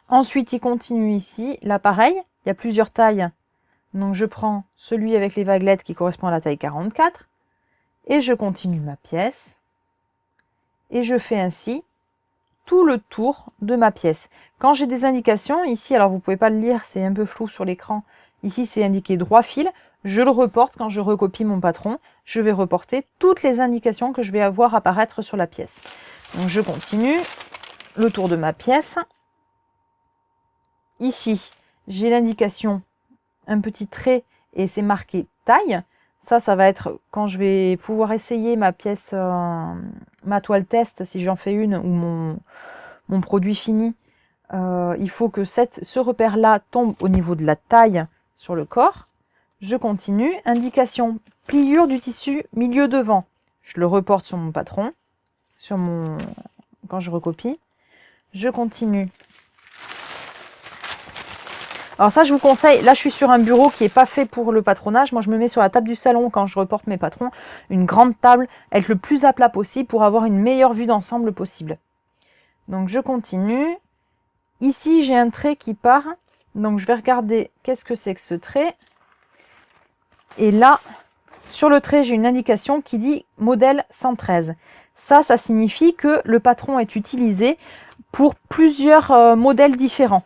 S1: Ensuite, il continue ici. Là, pareil, il y a plusieurs tailles. Donc je prends celui avec les vaguelettes qui correspond à la taille 44. Et je continue ma pièce. Et je fais ainsi tout le tour de ma pièce. Quand j'ai des indications, ici, alors vous ne pouvez pas le lire, c'est un peu flou sur l'écran. Ici, c'est indiqué droit fil. Je le reporte quand je recopie mon patron. Je vais reporter toutes les indications que je vais avoir apparaître sur la pièce. Donc je continue le tour de ma pièce. Ici, j'ai l'indication, un petit trait, et c'est marqué taille. Ça va être quand je vais pouvoir essayer ma pièce, ma toile test, si j'en fais une, ou mon produit fini. Il faut que ce repère-là tombe au niveau de la taille sur le corps. Je continue. Indication pliure du tissu milieu devant. je le reporte sur mon patron, quand je recopie. Je continue. Alors ça, je vous conseille, là je suis sur un bureau qui n'est pas fait pour le patronage. Moi je me mets sur la table du salon quand je reporte mes patrons. Une grande table, être le plus à plat possible pour avoir une meilleure vue d'ensemble possible. Donc je continue. Ici j'ai un trait qui part. Donc je vais regarder qu'est-ce que c'est que ce trait. Et là, sur le trait, j'ai une indication qui dit modèle 113. Ça signifie que le patron est utilisé pour plusieurs modèles différents.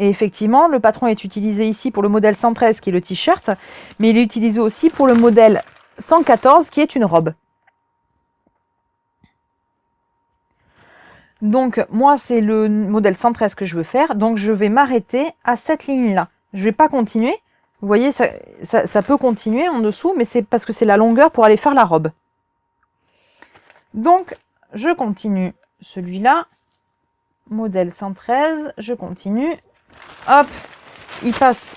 S1: Et effectivement, le patron est utilisé ici pour le modèle 113 qui est le t-shirt, mais il est utilisé aussi pour le modèle 114 qui est une robe. Donc moi, c'est le modèle 113 que je veux faire, donc je vais m'arrêter à cette ligne-là. Je ne vais pas continuer. Vous voyez, ça peut continuer en dessous, mais c'est parce que c'est la longueur pour aller faire la robe. Donc, je continue celui-là. Modèle 113, je continue. Hop, il passe.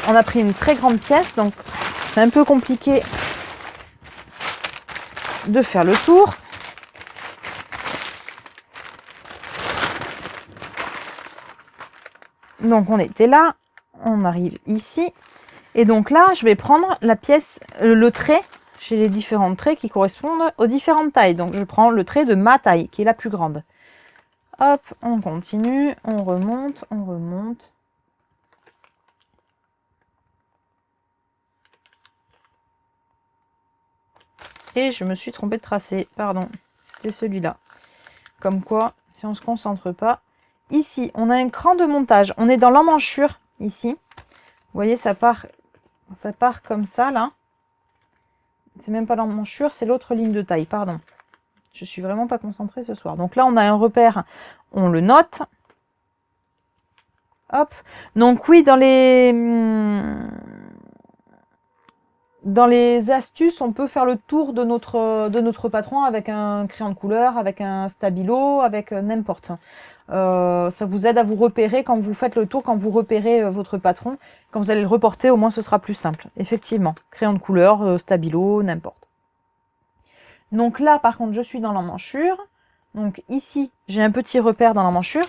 S1: On a pris une très grande pièce, donc c'est un peu compliqué de faire le tour. Donc on était là, on arrive ici. Et donc là, je vais prendre la pièce, le trait, chez les différents traits qui correspondent aux différentes tailles. Donc je prends le trait de ma taille, qui est la plus grande. Hop, on continue, on remonte, on remonte. Et je me suis trompée de tracé, pardon, c'était celui-là. Comme quoi, si on ne se concentre pas. Ici, on a un cran de montage, on est dans l'emmanchure, ici. Vous voyez, ça part comme ça, là. C'est même pas l'emmanchure, c'est l'autre ligne de taille, pardon. Je suis vraiment pas concentrée ce soir. Donc là, on a un repère, on le note. Hop. Donc oui, dans les astuces, on peut faire le tour de notre patron avec un crayon de couleur, avec un stabilo, avec n'importe. Ça vous aide à vous repérer quand vous faites le tour, quand vous repérez votre patron. Quand vous allez le reporter, au moins ce sera plus simple. Effectivement, crayon de couleur, stabilo, n'importe. Donc là, par contre, je suis dans l'emmanchure. Donc ici, j'ai un petit repère dans l'emmanchure.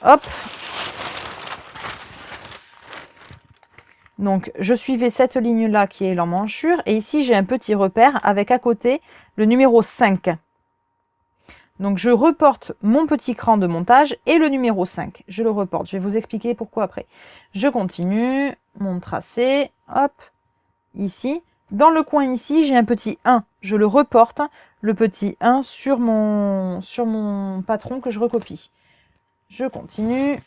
S1: Hop. Donc je suivais cette ligne-là qui est l'emmanchure. Et ici, j'ai un petit repère avec à côté le numéro 5. Donc je reporte mon petit cran de montage et le numéro 5. Je le reporte. Je vais vous expliquer pourquoi après. Je continue mon tracé. Hop. Ici. Dans le coin ici, j'ai un petit 1. Je le reporte, le petit 1 sur mon patron que je recopie. Je continue.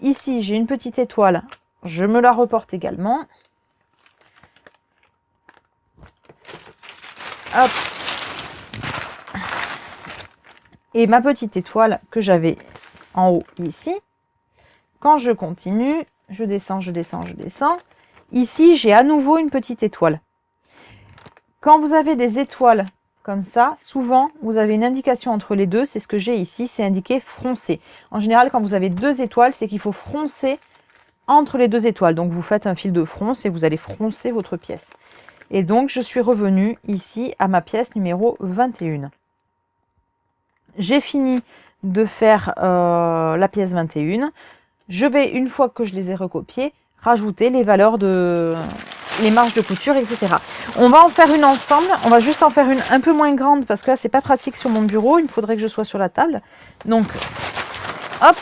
S1: Ici, j'ai une petite étoile. Je me la reporte également. Hop. Et ma petite étoile que j'avais en haut ici. Quand je continue, je descends, je descends, je descends. Ici, j'ai à nouveau une petite étoile. Quand vous avez des étoiles comme ça, souvent, vous avez une indication entre les deux. C'est ce que j'ai ici, c'est indiqué froncer. En général, quand vous avez deux étoiles, c'est qu'il faut froncer entre les deux étoiles. Donc, vous faites un fil de fronce et vous allez froncer votre pièce. Et donc, je suis revenue ici à ma pièce numéro 21. J'ai fini de faire la pièce 21. Je vais, une fois que je les ai recopiées, rajouter les valeurs les marges de couture, etc. On va en faire une ensemble. On va juste en faire une un peu moins grande parce que là, c'est pas pratique sur mon bureau. Il me faudrait que je sois sur la table. Donc, hop.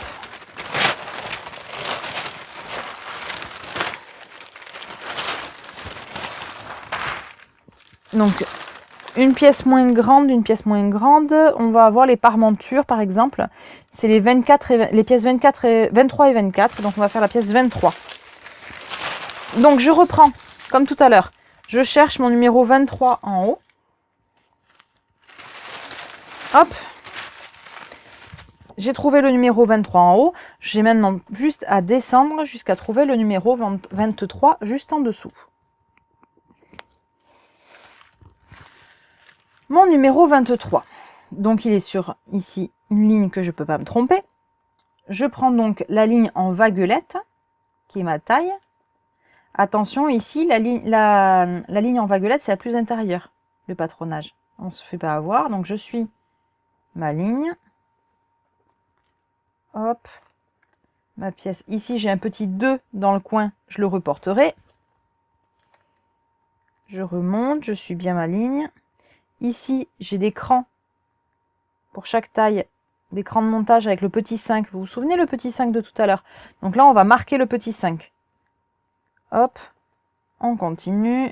S1: Donc, une pièce moins grande, une pièce moins grande. On va avoir les parmentures, par exemple. C'est les pièces 23 et 24. Donc, on va faire la pièce 23. Donc, je reprends, comme tout à l'heure. Je cherche mon numéro 23 en haut. Hop. J'ai trouvé le numéro 23 en haut. J'ai maintenant juste à descendre jusqu'à trouver le numéro 23 juste en dessous. Mon numéro 23. Donc, il est sur, ici, une ligne que je ne peux pas me tromper. Je prends donc la ligne en vaguelette, qui est ma taille. Attention, ici, la ligne en vaguelette, c'est la plus intérieure, le patronage. On ne se fait pas avoir, donc je suis ma ligne. Hop, ma pièce. Ici, j'ai un petit 2 dans le coin, je le reporterai. Je remonte, je suis bien ma ligne. Ici, j'ai des crans pour chaque taille, des crans de montage avec le petit 5. Vous vous souvenez le petit 5 de tout à l'heure? Donc là, on va marquer le petit 5. Hop, on continue.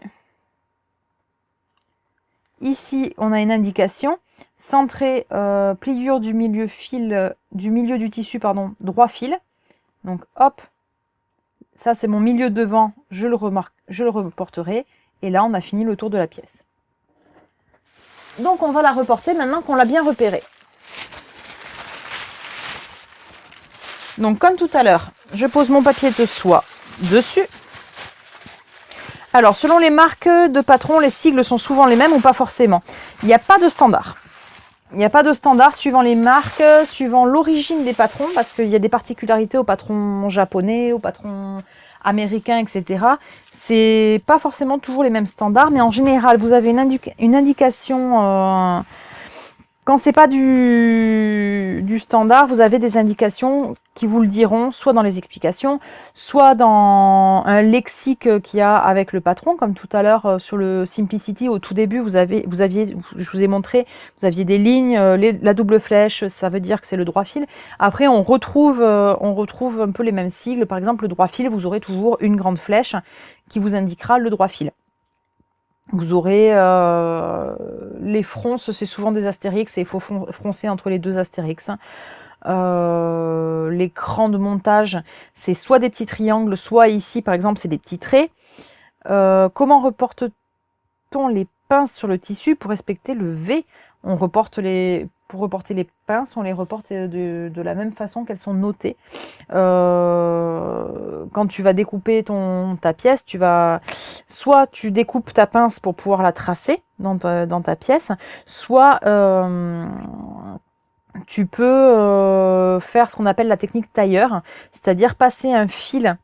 S1: Ici, on a une indication. Centré, pliure du milieu du tissu, pardon, droit fil. Donc hop, ça c'est mon milieu devant, je le reporterai. Et là, on a fini le tour de la pièce. Donc on va la reporter maintenant qu'on l'a bien repérée. Donc comme tout à l'heure, je pose mon papier de soie dessus. Alors selon les marques de patron, les sigles sont souvent les mêmes ou pas forcément. Il n'y a pas de standard. Il n'y a pas de standard suivant les marques, suivant l'origine des patrons, parce qu'il y a des particularités aux patrons japonais, aux patrons américains, etc. C'est pas forcément toujours les mêmes standards, mais en général, vous avez une indication. Quand c'est pas du standard, vous avez des indications qui vous le diront, soit dans les explications, soit dans un lexique qu'il y a avec le patron, comme tout à l'heure sur le Simplicity, au tout début, je vous ai montré, vous aviez des lignes, la double flèche, ça veut dire que c'est le droit fil. Après, on retrouve un peu les mêmes sigles. Par exemple, le droit fil, vous aurez toujours une grande flèche qui vous indiquera le droit fil. Vous aurez les fronces, c'est souvent des astérix et il faut froncer entre les deux astérix. Les crans de montage, c'est soit des petits triangles, soit ici par exemple c'est des petits traits. Comment reporte-t-on les pinces sur le tissu pour respecter le V? Pour reporter les pinces, on les reporte de la même façon qu'elles sont notées. Quand tu vas découper ta pièce, soit tu découpes ta pince pour pouvoir la tracer dans ta pièce, soit tu peux faire ce qu'on appelle la technique tailleur, c'est-à-dire passer un fil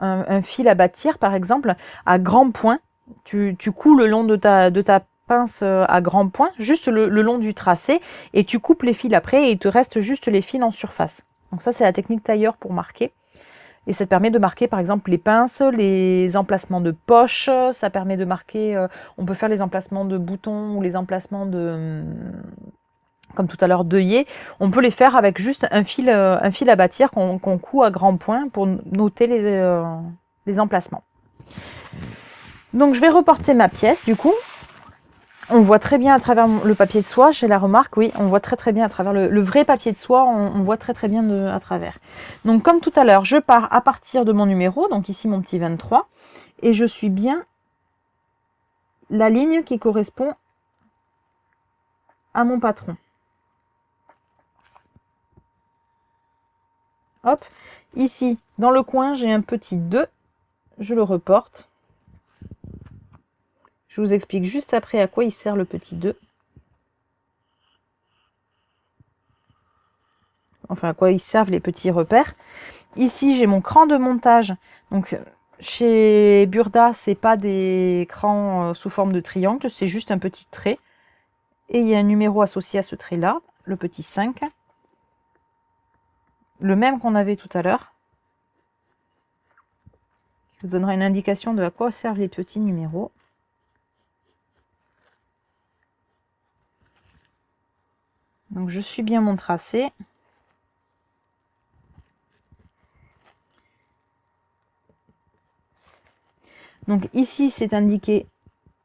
S1: à bâtir par exemple à grands points. Tu couds le long de ta pince à grands points, juste le long du tracé, et tu coupes les fils après et il te reste juste les fils en surface. Donc ça c'est la technique tailleur pour marquer. Et ça te permet de marquer par exemple les pinces, les emplacements de poches, ça permet de marquer, on peut faire les emplacements de boutons ou les emplacements de, comme tout à l'heure, d'œillets. On peut les faire avec juste un fil à bâtir qu'on coud à grands points pour noter les emplacements. Donc je vais reporter ma pièce du coup. On voit très bien à travers le papier de soie, j'ai la remarque, oui, on voit très bien à travers le vrai papier de soie, on voit très bien à travers. Donc comme tout à l'heure, je pars à partir de mon numéro, donc ici mon petit 23, et je suis bien la ligne qui correspond à mon patron. Hop, ici, dans le coin, j'ai un petit 2, je le reporte. Je vous explique juste après à quoi il sert le petit 2. Enfin, à quoi ils servent les petits repères. Ici, j'ai mon cran de montage. Donc, chez Burda, c'est pas des crans sous forme de triangle, c'est juste un petit trait. Et il y a un numéro associé à ce trait-là, le petit 5. Le même qu'on avait tout à l'heure. Qui vous donnera une indication de à quoi servent les petits numéros. Donc, je suis bien mon tracé. Donc ici, c'est indiqué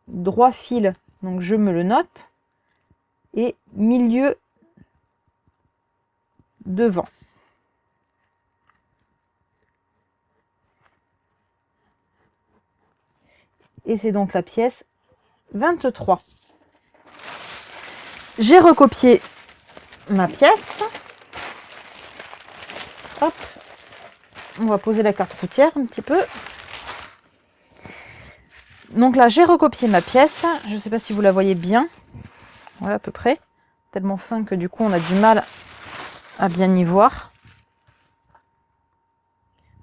S1: droit fil, donc je me le note. Et milieu devant. Et c'est donc la pièce 23. J'ai recopié ma pièce. Hop. On va poser la carte routière un petit peu. Donc là, j'ai recopié ma pièce. Je ne sais pas si vous la voyez bien. Voilà, à peu près. Tellement fin que du coup, on a du mal à bien y voir.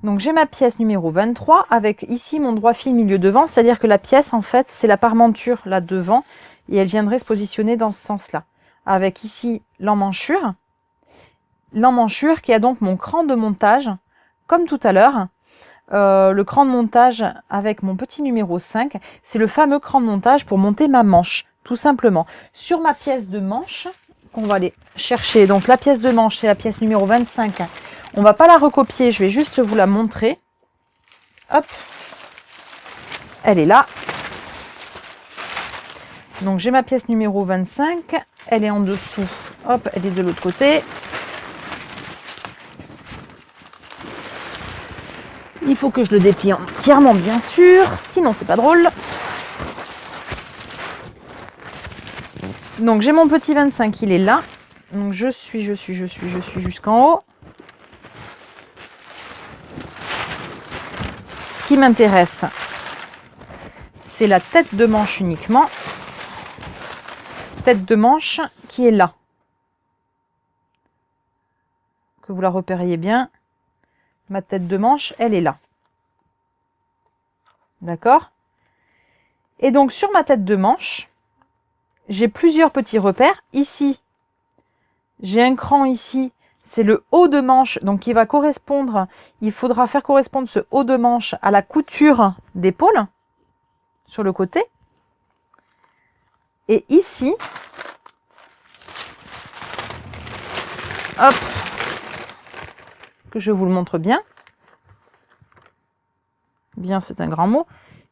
S1: Donc j'ai ma pièce numéro 23 avec ici mon droit fil milieu devant, c'est-à-dire que la pièce en fait c'est la parmenture là devant et elle viendrait se positionner dans ce sens-là. Avec ici l'emmanchure qui a donc mon cran de montage comme tout à l'heure. Le cran de montage avec mon petit numéro 5, c'est le fameux cran de montage pour monter ma manche, tout simplement. Sur ma pièce de manche, on va aller chercher, donc la pièce de manche, c'est la pièce numéro 25. On va pas la recopier, je vais juste vous la montrer. Hop, elle est là. Donc j'ai ma pièce numéro 25, elle est en dessous, hop, elle est de l'autre côté. Il faut que je le déplie entièrement, bien sûr, sinon c'est pas drôle. Donc j'ai mon petit 25, il est là. Donc je suis jusqu'en haut. Ce qui m'intéresse, c'est la tête de manche uniquement. Tête de manche qui est là. Que vous la repériez bien. Ma tête de manche, elle est là. D'accord? Et donc sur ma tête de manche, j'ai plusieurs petits repères. Ici, j'ai un cran ici, c'est le haut de manche, donc il va correspondre, il faudra faire correspondre ce haut de manche à la couture d'épaule sur le côté. Et ici, hop, que je vous le montre bien. Bien, c'est un grand mot.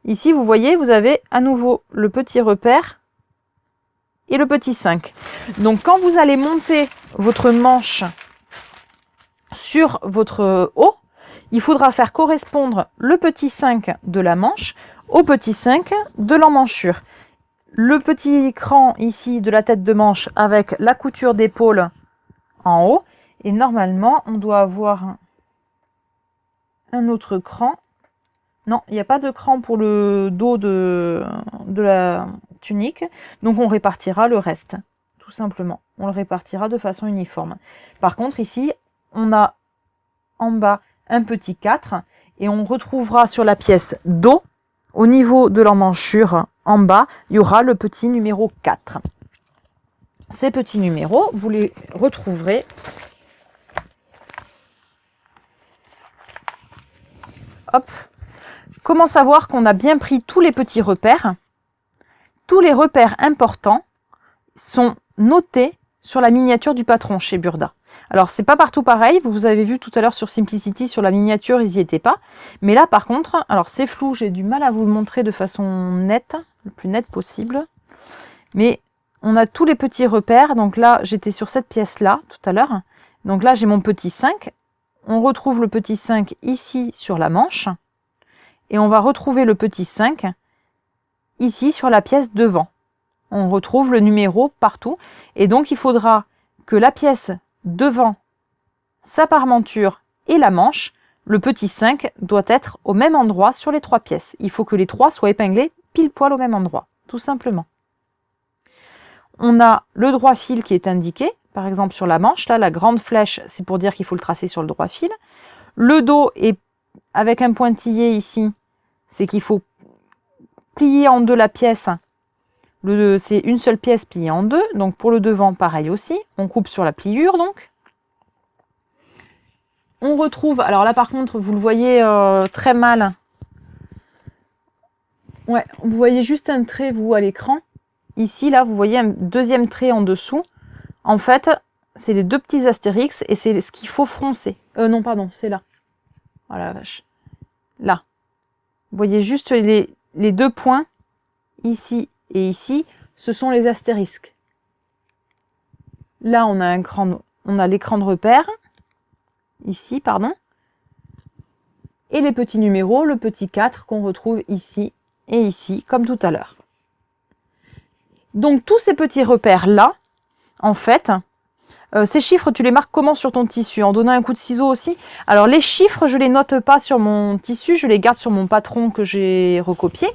S1: Ici, vous voyez, vous avez à nouveau le petit repère et le petit 5. Donc, quand vous allez monter votre manche sur votre haut, il faudra faire correspondre le petit 5 de la manche au petit 5 de l'emmanchure. Le petit cran ici de la tête de manche avec la couture d'épaule en haut. Et normalement, on doit avoir un autre cran. Non, il n'y a pas de cran pour le dos de la tunique. Donc, on répartira le reste, tout simplement. On le répartira de façon uniforme. Par contre, ici, on a en bas un petit 4. Et on retrouvera sur la pièce dos, au niveau de l'emmanchure en bas, il y aura le petit numéro 4. Ces petits numéros, vous les retrouverez hop. Comment savoir qu'on a bien pris tous les petits repères? Tous les repères importants sont notés sur la miniature du patron chez Burda. Alors, c'est pas partout pareil. Vous avez vu tout à l'heure sur Simplicity, sur la miniature, ils n'y étaient pas. Mais là, par contre, alors c'est flou, j'ai du mal à vous le montrer de façon nette, le plus nette possible. Mais on a tous les petits repères. Donc là, j'étais sur cette pièce-là tout à l'heure. Donc là, j'ai mon petit 5. On retrouve le petit 5 ici sur la manche. Et on va retrouver le petit 5 ici sur la pièce devant. On retrouve le numéro partout. Et donc, il faudra que la pièce devant, sa parmenture et la manche, le petit 5 doit être au même endroit sur les 3 pièces. Il faut que les 3 soient épinglés pile poil au même endroit, tout simplement. On a le droit fil qui est indiqué, par exemple sur la manche. Là, la grande flèche, c'est pour dire qu'il faut le tracer sur le droit fil. Le dos est avec un pointillé ici, c'est qu'il faut plier en deux la pièce. C'est une seule pièce pliée en deux. Donc pour le devant, pareil aussi. On coupe sur la pliure donc. On retrouve, alors là par contre, vous le voyez très mal. Ouais, vous voyez juste un trait, vous, à l'écran. Ici, là, vous voyez un deuxième trait en dessous. En fait, c'est les deux petits astérix et c'est ce qu'il faut froncer. Non, pardon, c'est là. Oh la vache. Là. Vous voyez juste les deux points, ici et ici, ce sont les astérisques. Là, on a l'écran de repère, ici, pardon, et les petits numéros, le petit 4 qu'on retrouve ici et ici, comme tout à l'heure. Donc, tous ces petits repères-là, en fait, ces chiffres, tu les marques comment sur ton tissu? En donnant un coup de ciseau aussi? Alors, les chiffres, je les note pas sur mon tissu, je les garde sur mon patron que j'ai recopié.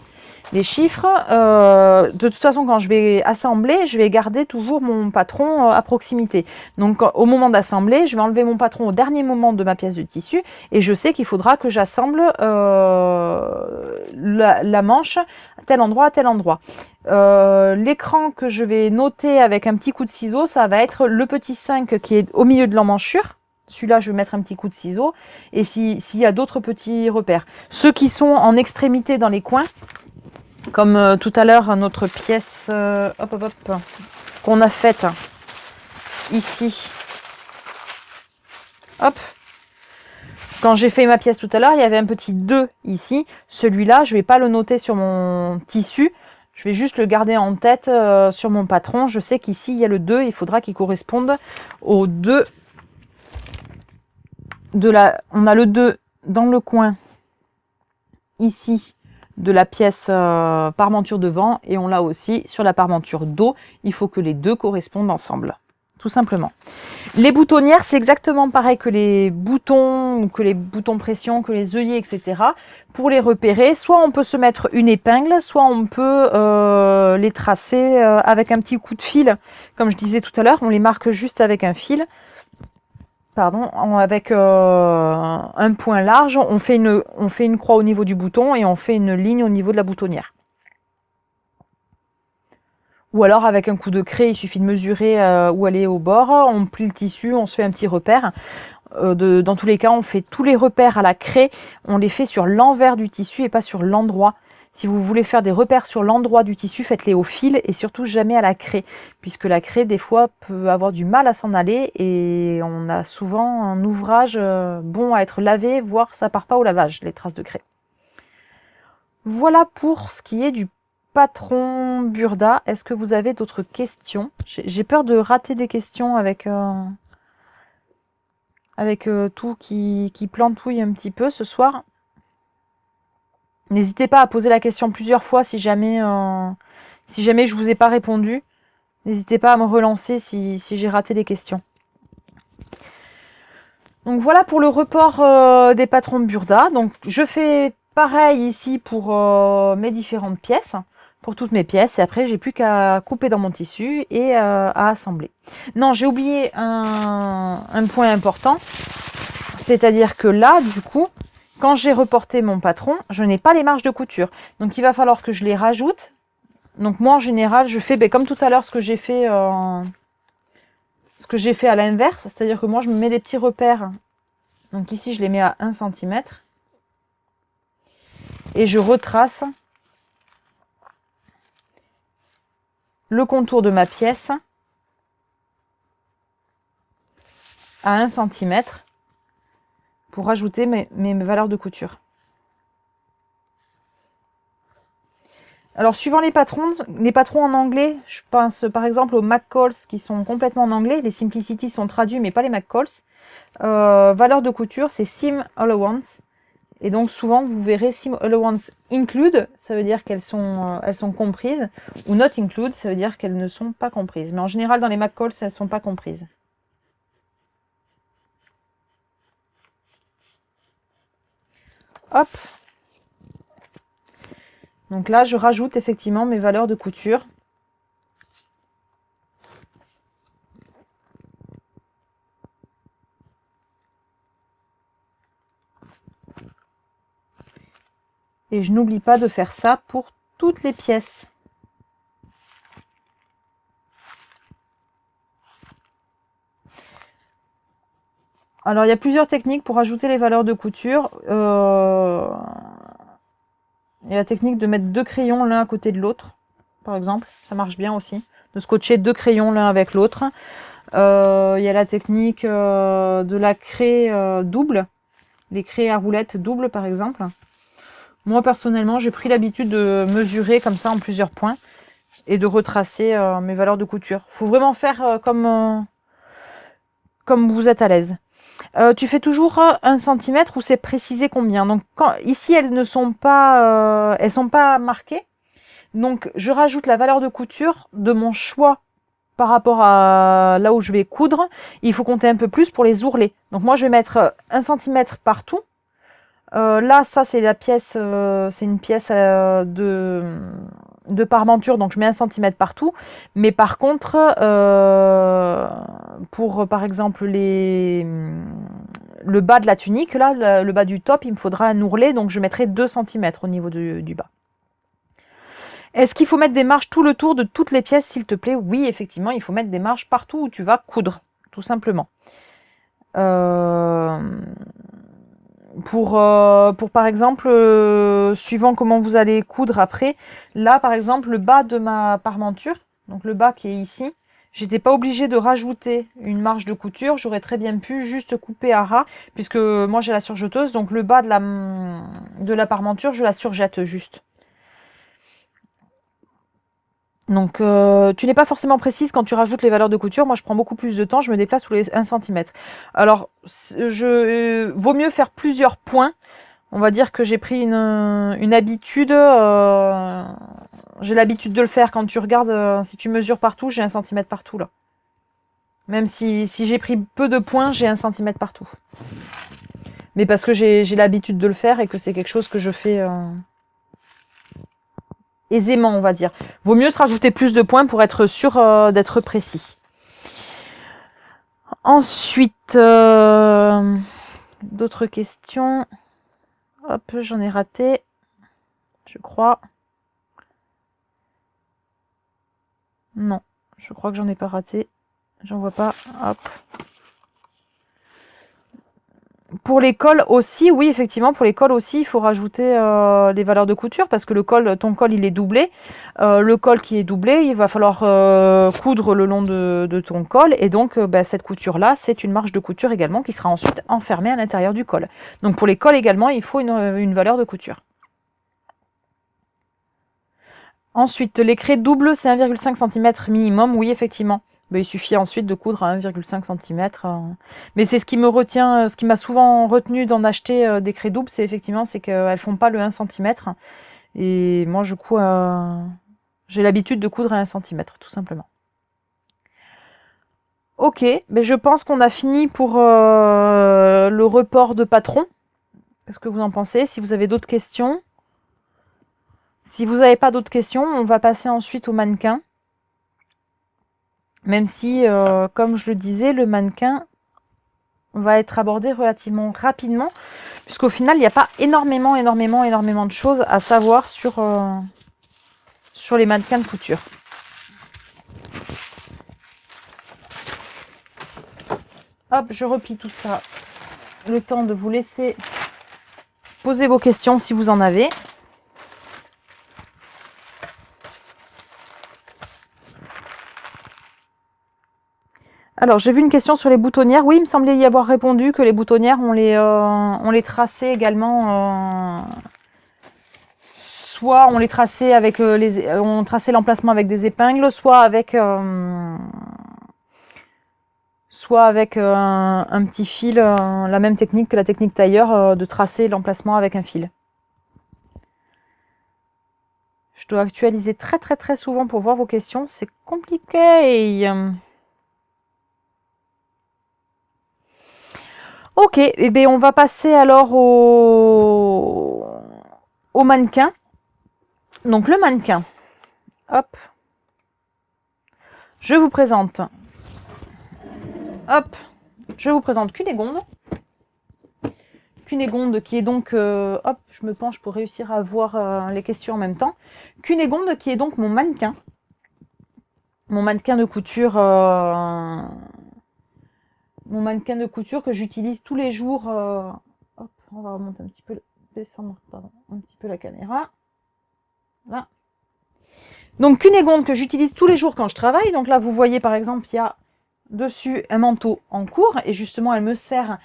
S1: Les chiffres, de toute façon, quand je vais assembler, je vais garder toujours mon patron à proximité. Donc, au moment d'assembler, je vais enlever mon patron au dernier moment de ma pièce de tissu et je sais qu'il faudra que j'assemble la manche à tel endroit, à tel endroit. L'écran que je vais noter avec un petit coup de ciseau, ça va être le petit 5 qui est au milieu de l'emmanchure. Celui-là, je vais mettre un petit coup de ciseau. Et s'il y a d'autres petits repères. Ceux qui sont en extrémité dans les coins, comme tout à l'heure, notre pièce qu'on a faite ici. Hop. Quand j'ai fait ma pièce tout à l'heure, il y avait un petit 2 ici. Celui-là, je ne vais pas le noter sur mon tissu. Je vais juste le garder en tête sur mon patron. Je sais qu'ici, il y a le 2. Il faudra qu'il corresponde au 2 de la... On a le 2 dans le coin ici de la pièce parmenture devant et on l'a aussi sur la parmenture dos. Il faut que les deux correspondent ensemble, tout simplement. Les boutonnières, c'est exactement pareil que les boutons pression, que les œillets, etc. Pour les repérer, soit on peut se mettre une épingle, soit on peut les tracer avec un petit coup de fil. Comme je disais tout à l'heure, on les marque juste avec un fil. Pardon, avec un point large, on fait une croix au niveau du bouton et on fait une ligne au niveau de la boutonnière. Ou alors avec un coup de craie, il suffit de mesurer où elle est au bord, on plie le tissu, on se fait un petit repère. Dans tous les cas, on fait tous les repères à la craie, on les fait sur l'envers du tissu et pas sur l'endroit. Si vous voulez faire des repères sur l'endroit du tissu, faites-les au fil et surtout jamais à la craie, puisque la craie, des fois, peut avoir du mal à s'en aller et on a souvent un ouvrage bon à être lavé, voire ça part pas au lavage, les traces de craie. Voilà pour ce qui est du patron Burda. Est-ce que vous avez d'autres questions? J'ai peur de rater des questions avec tout qui plantouille un petit peu ce soir. N'hésitez pas à poser la question plusieurs fois si jamais je vous ai pas répondu. N'hésitez pas à me relancer si j'ai raté des questions. Donc voilà pour le report des patrons Burda. Donc je fais pareil ici pour mes différentes pièces, pour toutes mes pièces. Et après j'ai plus qu'à couper dans mon tissu et à assembler. Non, j'ai oublié un point important. C'est-à-dire que là, du coup, quand j'ai reporté mon patron, je n'ai pas les marges de couture. Donc il va falloir que je les rajoute. Donc moi en général, je fais comme tout à l'heure ce que j'ai fait à l'inverse. C'est-à-dire que moi je me mets des petits repères. Donc ici je les mets à 1 cm. Et je retrace le contour de ma pièce à 1 cm pour rajouter mes valeurs de couture. Alors, suivant les patrons en anglais, je pense par exemple aux McCalls qui sont complètement en anglais. Les Simplicity sont traduits, mais pas les McCalls. Valeur de couture, c'est Seam Allowance. Et donc, souvent, vous verrez Seam Allowance Include, ça veut dire qu'elles sont comprises. Ou Not Include, ça veut dire qu'elles ne sont pas comprises. Mais en général, dans les McCalls, elles ne sont pas comprises. Hop. Donc là, je rajoute effectivement mes valeurs de couture. Et je n'oublie pas de faire ça pour toutes les pièces. Alors, il y a plusieurs techniques pour ajouter les valeurs de couture. Il y a la technique de mettre 2 crayons l'un à côté de l'autre, par exemple. Ça marche bien aussi. De scotcher 2 crayons l'un avec l'autre. Il y a la technique de la craie double. Les craies à roulettes doubles, par exemple. Moi, personnellement, j'ai pris l'habitude de mesurer comme ça en plusieurs points et de retracer mes valeurs de couture. Il faut vraiment faire comme vous êtes à l'aise. Tu fais toujours 1 cm ou c'est précisé combien? Donc ici, elles ne sont pas, marquées. Donc, je rajoute la valeur de couture de mon choix par rapport à là où je vais coudre. Il faut compter un peu plus pour les ourlets. Donc moi, je vais mettre 1 cm partout. Là, ça, c'est la pièce, c'est une pièce de parmenture, donc je mets 1 cm partout. Mais par contre, pour par exemple le bas de la tunique, là, le bas du top, il me faudra un ourlet, donc je mettrai 2 cm au niveau du bas. Est-ce qu'il faut mettre des marges tout le tour de toutes les pièces, s'il te plaît? Oui, effectivement, il faut mettre des marges partout où tu vas coudre, tout simplement. Pour par exemple, suivant comment vous allez coudre après, là par exemple le bas de ma parmenture, donc le bas qui est ici, j'étais pas obligée de rajouter une marge de couture, j'aurais très bien pu juste couper à ras, puisque moi j'ai la surjeteuse, donc le bas de la parmenture, je la surjette juste. Donc tu n'es pas forcément précise quand tu rajoutes les valeurs de couture. Moi je prends beaucoup plus de temps, je me déplace sous les 1 cm. Alors vaut mieux faire plusieurs points. On va dire que j'ai pris une habitude, j'ai l'habitude de le faire. Quand tu regardes, si tu mesures partout, j'ai 1 cm partout là. Même si j'ai pris peu de points, j'ai 1 cm partout. Mais parce que j'ai l'habitude de le faire et que c'est quelque chose que je fais aisément, on va dire. Vaut mieux se rajouter plus de points pour être sûr d'être précis. Ensuite, d'autres questions. Hop, j'en ai raté, je crois. Non, je crois que j'en ai pas raté. J'en vois pas. Hop. Pour les cols aussi, oui, effectivement, pour les cols aussi, il faut rajouter les valeurs de couture parce que ton col, il est doublé. Le col qui est doublé, il va falloir coudre le long de ton col. Et donc, cette couture-là, c'est une marge de couture également qui sera ensuite enfermée à l'intérieur du col. Donc, pour les cols également, il faut une valeur de couture. Ensuite, les craies doubles, c'est 1,5 cm minimum. Oui, effectivement. Il suffit ensuite de coudre à 1,5 cm. Mais c'est ce qui me retient, ce qui m'a souvent retenu d'en acheter des craies doubles, c'est qu'elles font pas le 1 cm. Et moi, du coup, j'ai l'habitude de coudre à 1 cm, tout simplement. Ok, mais je pense qu'on a fini pour le report de patron. Qu'est-ce que vous en pensez? Si vous avez d'autres questions. Si vous n'avez pas d'autres questions, on va passer ensuite au mannequin. Même si, comme je le disais, le mannequin va être abordé relativement rapidement, puisqu'au final, il n'y a pas énormément de choses à savoir sur les mannequins de couture. Hop, je replie tout ça. Le temps de vous laisser poser vos questions si vous en avez. Alors, j'ai vu une question sur les boutonnières. Oui, il me semblait y avoir répondu que les boutonnières, on les traçait également. Soit on les traçait avec on traçait l'emplacement avec des épingles, soit avec un petit fil, la même technique que la technique tailleur, de tracer l'emplacement avec un fil. Je dois actualiser très souvent pour voir vos questions, c'est compliqué. Ok, et bien on va passer alors au mannequin. Donc le mannequin, hop, je vous présente, Cunégonde. Cunégonde qui est donc, hop, je me penche pour réussir à voir les questions en même temps. Cunégonde qui est donc mon mannequin de couture. Mon mannequin de couture que j'utilise tous les jours. Hop, on va remonter un petit peu, descendre un petit peu la caméra. Là. Donc Cunégonde que j'utilise tous les jours quand je travaille. Donc là, vous voyez par exemple, il y a dessus un manteau en cours et justement elle me sert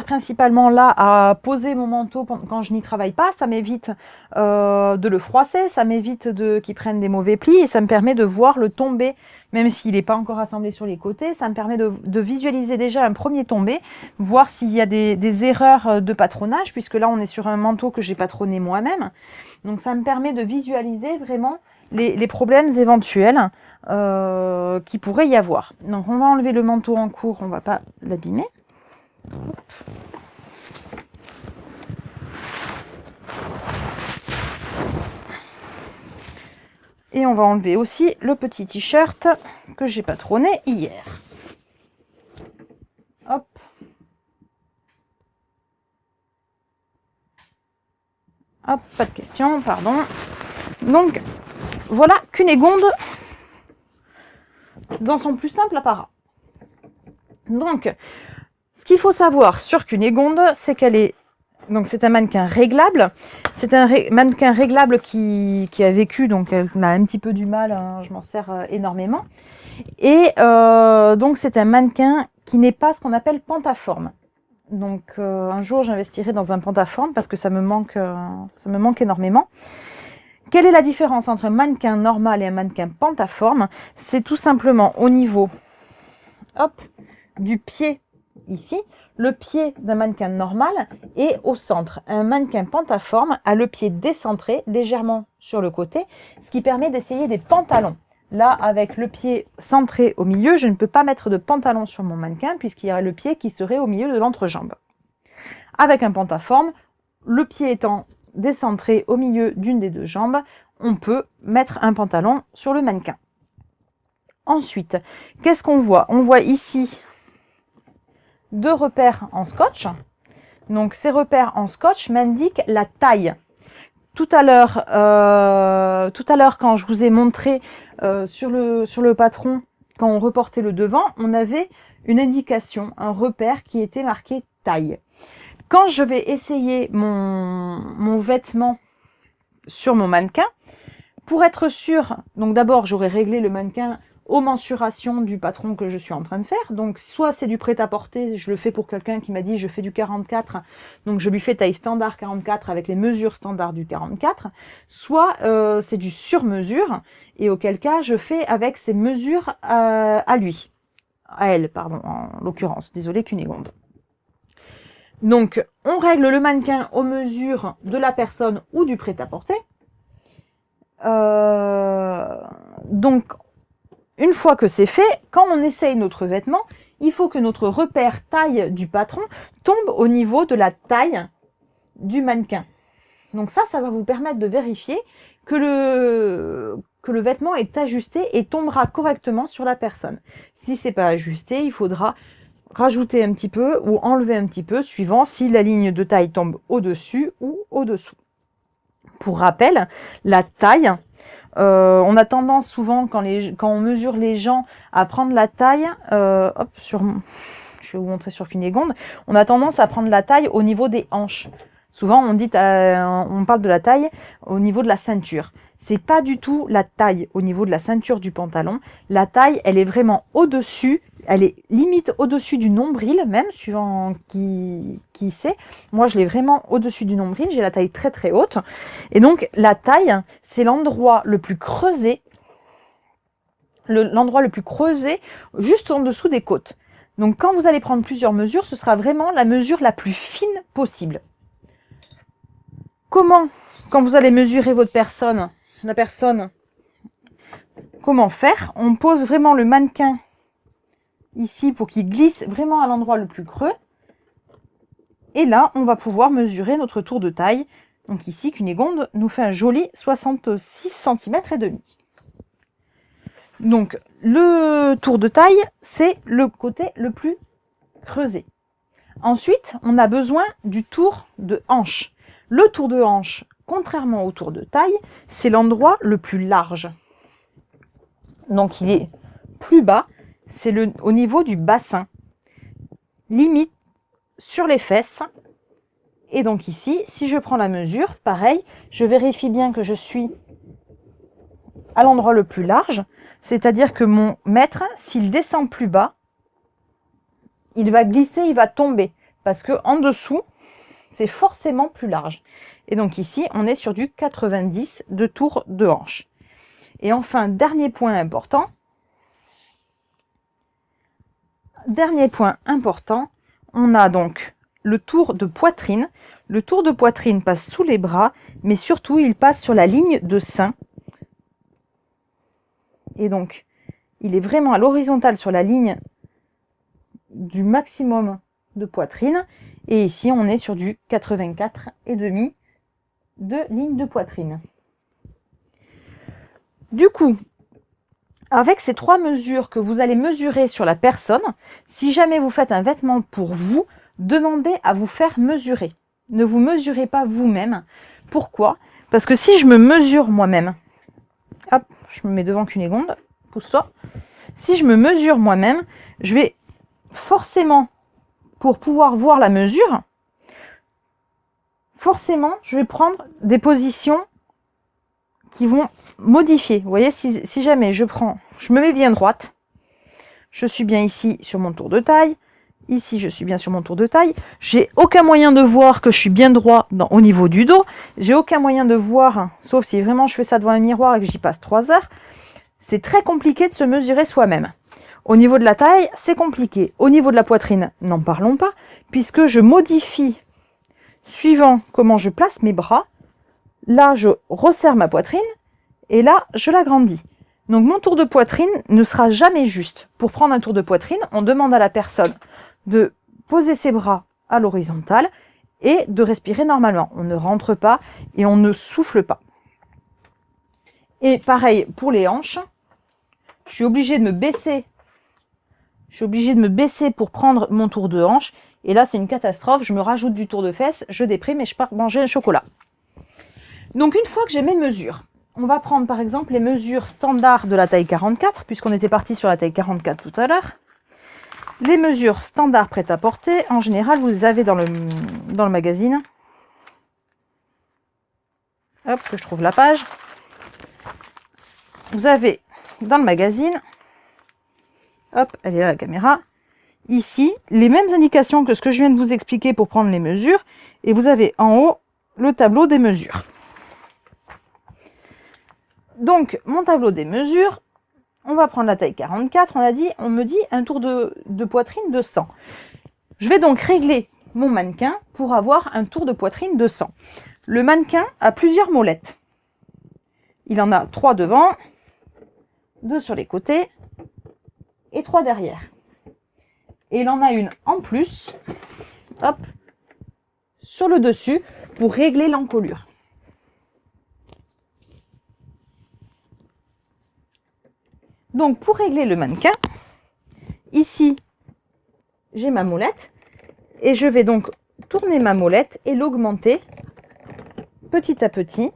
S1: principalement là à poser mon manteau quand je n'y travaille pas. Ça m'évite de le froisser, ça m'évite qu'il prenne des mauvais plis et ça me permet de voir le tombé, même s'il n'est pas encore assemblé sur les côtés. Ça me permet de visualiser déjà un premier tombé, voir s'il y a des erreurs de patronage, puisque là on est sur un manteau que j'ai patronné moi-même. Donc ça me permet de visualiser vraiment les problèmes éventuels qui pourrait y avoir. Donc on va enlever le manteau en cours, on va pas l'abîmer. Et on va enlever aussi le petit t-shirt que j'ai patronné hier. Hop. Hop, pas de question, pardon. Donc, voilà Cunégonde dans son plus simple apparat. Donc, ce qu'il faut savoir sur Cunégonde, c'est qu'elle est... Donc c'est un mannequin réglable. C'est un mannequin réglable qui a vécu, donc elle a un petit peu du mal, hein, je m'en sers énormément. Et donc c'est un mannequin qui n'est pas ce qu'on appelle pentaforme. Donc un jour j'investirai dans un pentaforme parce que ça me manque énormément. Quelle est la différence entre un mannequin normal et un mannequin pentaforme? C'est tout simplement au niveau, hop, du pied ici. Le pied d'un mannequin normal est au centre. Un mannequin pentaforme a le pied décentré légèrement sur le côté, ce qui permet d'essayer des pantalons. Là, avec le pied centré au milieu, je ne peux pas mettre de pantalon sur mon mannequin puisqu'il y a le pied qui serait au milieu de l'entrejambe. Avec un pentaforme, le pied étant décentré au milieu d'une des deux jambes, on peut mettre un pantalon sur le mannequin. Ensuite, qu'est-ce qu'on voit? On voit ici 2 repères en scotch. Donc ces repères en scotch m'indiquent la taille. Tout à l'heure, quand je vous ai montré sur le patron, quand on reportait le devant, on avait une indication, un repère qui était marqué taille. Quand je vais essayer mon vêtement sur mon mannequin, pour être sûr, donc d'abord j'aurais réglé le mannequin aux mensurations du patron que je suis en train de faire. Donc soit c'est du prêt-à-porter, je le fais pour quelqu'un qui m'a dit je fais du 44, donc je lui fais taille standard 44 avec les mesures standards du 44, soit c'est du sur-mesure, et auquel cas je fais avec ses mesures à lui, à elle, pardon, en l'occurrence, désolé Cunégonde. Donc on règle le mannequin aux mesures de la personne ou du prêt-à-porter. Donc une fois que c'est fait, quand on essaye notre vêtement, il faut que notre repère taille du patron tombe au niveau de la taille du mannequin. Donc ça va vous permettre de vérifier que le vêtement est ajusté et tombera correctement sur la personne. Si c'est pas ajusté, il faudra rajouter un petit peu ou enlever un petit peu, suivant si la ligne de taille tombe au-dessus ou au-dessous. Pour rappel, la taille, on a tendance souvent, quand on mesure les gens, à prendre la taille, je vais vous montrer sur Cunégonde, on a tendance à prendre la taille au niveau des hanches. Souvent, on parle de la taille au niveau de la ceinture. C'est pas du tout la taille au niveau de la ceinture du pantalon. La taille, elle est vraiment au-dessus, elle est limite au-dessus du nombril, même, suivant qui c'est. Moi, je l'ai vraiment au-dessus du nombril, j'ai la taille très très haute. Et donc, la taille, c'est l'endroit le plus creusé, juste en dessous des côtes. Donc, quand vous allez prendre plusieurs mesures, ce sera vraiment la mesure la plus fine possible. Comment, quand vous allez mesurer la personne, comment faire? On pose vraiment le mannequin ici pour qu'il glisse vraiment à l'endroit le plus creux. Et là, on va pouvoir mesurer notre tour de taille. Donc ici, Cunégonde nous fait un joli 66 cm et demi. Donc, le tour de taille, c'est le côté le plus creusé. Ensuite, on a besoin du tour de hanche. Le tour de hanche, contrairement au tour de taille, c'est l'endroit le plus large. Donc, il est plus bas, c'est au niveau du bassin, limite sur les fesses. Et donc ici, si je prends la mesure, pareil, je vérifie bien que je suis à l'endroit le plus large, c'est-à-dire que mon mètre, s'il descend plus bas, il va glisser, il va tomber, parce que en dessous, c'est forcément plus large. Et donc ici, on est sur du 90 de tour de hanche. Et enfin, dernier point important, on a donc le tour de poitrine. Le tour de poitrine passe sous les bras, mais surtout, il passe sur la ligne de sein. Et donc, il est vraiment à l'horizontale sur la ligne du maximum de poitrine. Et ici, on est sur du 84,5 de ligne de poitrine. Du coup, avec ces 3 mesures que vous allez mesurer sur la personne, si jamais vous faites un vêtement pour vous, demandez à vous faire mesurer. Ne vous mesurez pas vous-même. Pourquoi? Parce que si je me mesure moi-même, hop, je me mets devant Cunégonde, pousse-toi. Si je me mesure moi-même, je vais forcément, pour pouvoir voir la mesure, forcément, je vais prendre des positions qui vont modifier. Vous voyez, si jamais je me mets bien droite, je suis bien ici sur mon tour de taille, ici je suis bien sur mon tour de taille, j'ai aucun moyen de voir que je suis bien droit au niveau du dos, j'ai aucun moyen de voir, sauf si vraiment je fais ça devant un miroir et que j'y passe 3 heures, c'est très compliqué de se mesurer soi-même. Au niveau de la taille, c'est compliqué. Au niveau de la poitrine, n'en parlons pas, puisque je modifie suivant comment je place mes bras. Là, je resserre ma poitrine et là, je l'agrandis. Donc, mon tour de poitrine ne sera jamais juste. Pour prendre un tour de poitrine, on demande à la personne de poser ses bras à l'horizontale et de respirer normalement. On ne rentre pas et on ne souffle pas. Et pareil pour les hanches. Je suis obligée de me baisser. Je suis obligée de me baisser pour prendre mon tour de hanche. Et là, c'est une catastrophe. Je me rajoute du tour de fesses, je déprime et je pars manger un chocolat. Donc, une fois que j'ai mes mesures, on va prendre par exemple les mesures standards de la taille 44, puisqu'on était parti sur la taille 44 tout à l'heure. Les mesures standards prêtes à porter, en général, vous les avez dans le magazine. Hop, que je trouve la page. Vous avez dans le magazine, hop, elle est là la caméra, ici, les mêmes indications que ce que je viens de vous expliquer pour prendre les mesures, et vous avez en haut le tableau des mesures. Donc, mon tableau des mesures, on va prendre la taille 44, on me dit un tour de poitrine de 100. Je vais donc régler mon mannequin pour avoir un tour de poitrine de 100. Le mannequin a plusieurs molettes. Il en a 3 devant, 2 sur les côtés et 3 derrière. Et il en a une en plus, hop, sur le dessus pour régler l'encolure. Donc pour régler le mannequin, ici j'ai ma molette et je vais donc tourner ma molette et l'augmenter petit à petit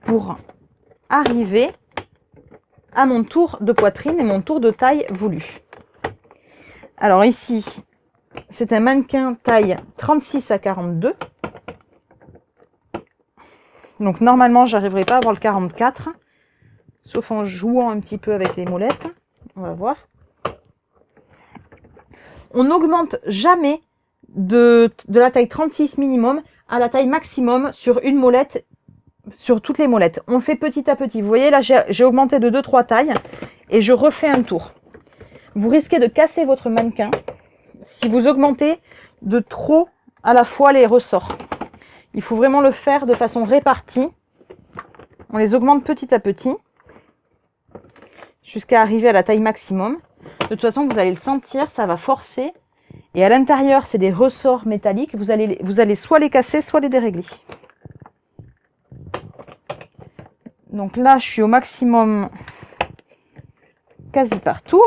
S1: pour arriver à mon tour de poitrine et mon tour de taille voulu. Alors ici, c'est un mannequin taille 36 à 42. Donc normalement, j'arriverai pas à avoir le 44, sauf en jouant un petit peu avec les molettes. On va voir. On n'augmente jamais de la taille 36 minimum à la taille maximum sur une molette, sur toutes les molettes. On fait petit à petit. Vous voyez là, j'ai augmenté de 2-3 tailles et je refais un tour. Vous risquez de casser votre mannequin si vous augmentez de trop à la fois les ressorts. Il faut vraiment le faire de façon répartie. On les augmente petit à petit jusqu'à arriver à la taille maximum. De toute façon, vous allez le sentir, ça va forcer. Et à l'intérieur, c'est des ressorts métalliques. Vous allez soit les casser, soit les dérégler. Donc là, je suis au maximum quasi partout.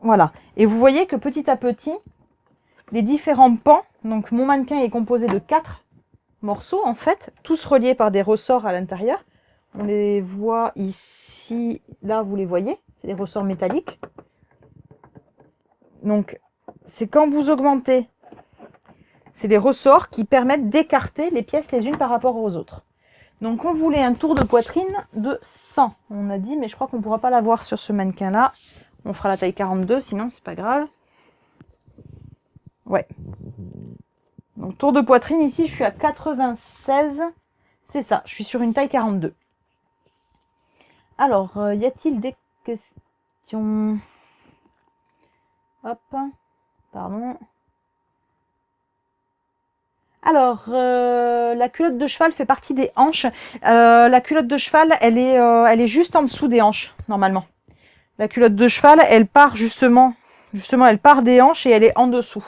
S1: Voilà. Et vous voyez que petit à petit, les différents pans, donc mon mannequin est composé de 4 morceaux en fait, tous reliés par des ressorts à l'intérieur. On les voit ici, là vous les voyez, c'est des ressorts métalliques. Donc c'est quand vous augmentez, c'est des ressorts qui permettent d'écarter les pièces les unes par rapport aux autres. Donc on voulait un tour de poitrine de 100, on a dit, mais je crois qu'on ne pourra pas l'avoir sur ce mannequin là. On fera la taille 42, sinon c'est pas grave. Ouais. Donc tour de poitrine, ici je suis à 96. C'est ça, je suis sur une taille 42. Alors, y a-t-il des questions? Hop, pardon. Alors, la culotte de cheval fait partie des hanches. La culotte de cheval, elle est juste en dessous des hanches, normalement. La culotte de cheval, elle part justement, elle part des hanches et elle est en dessous.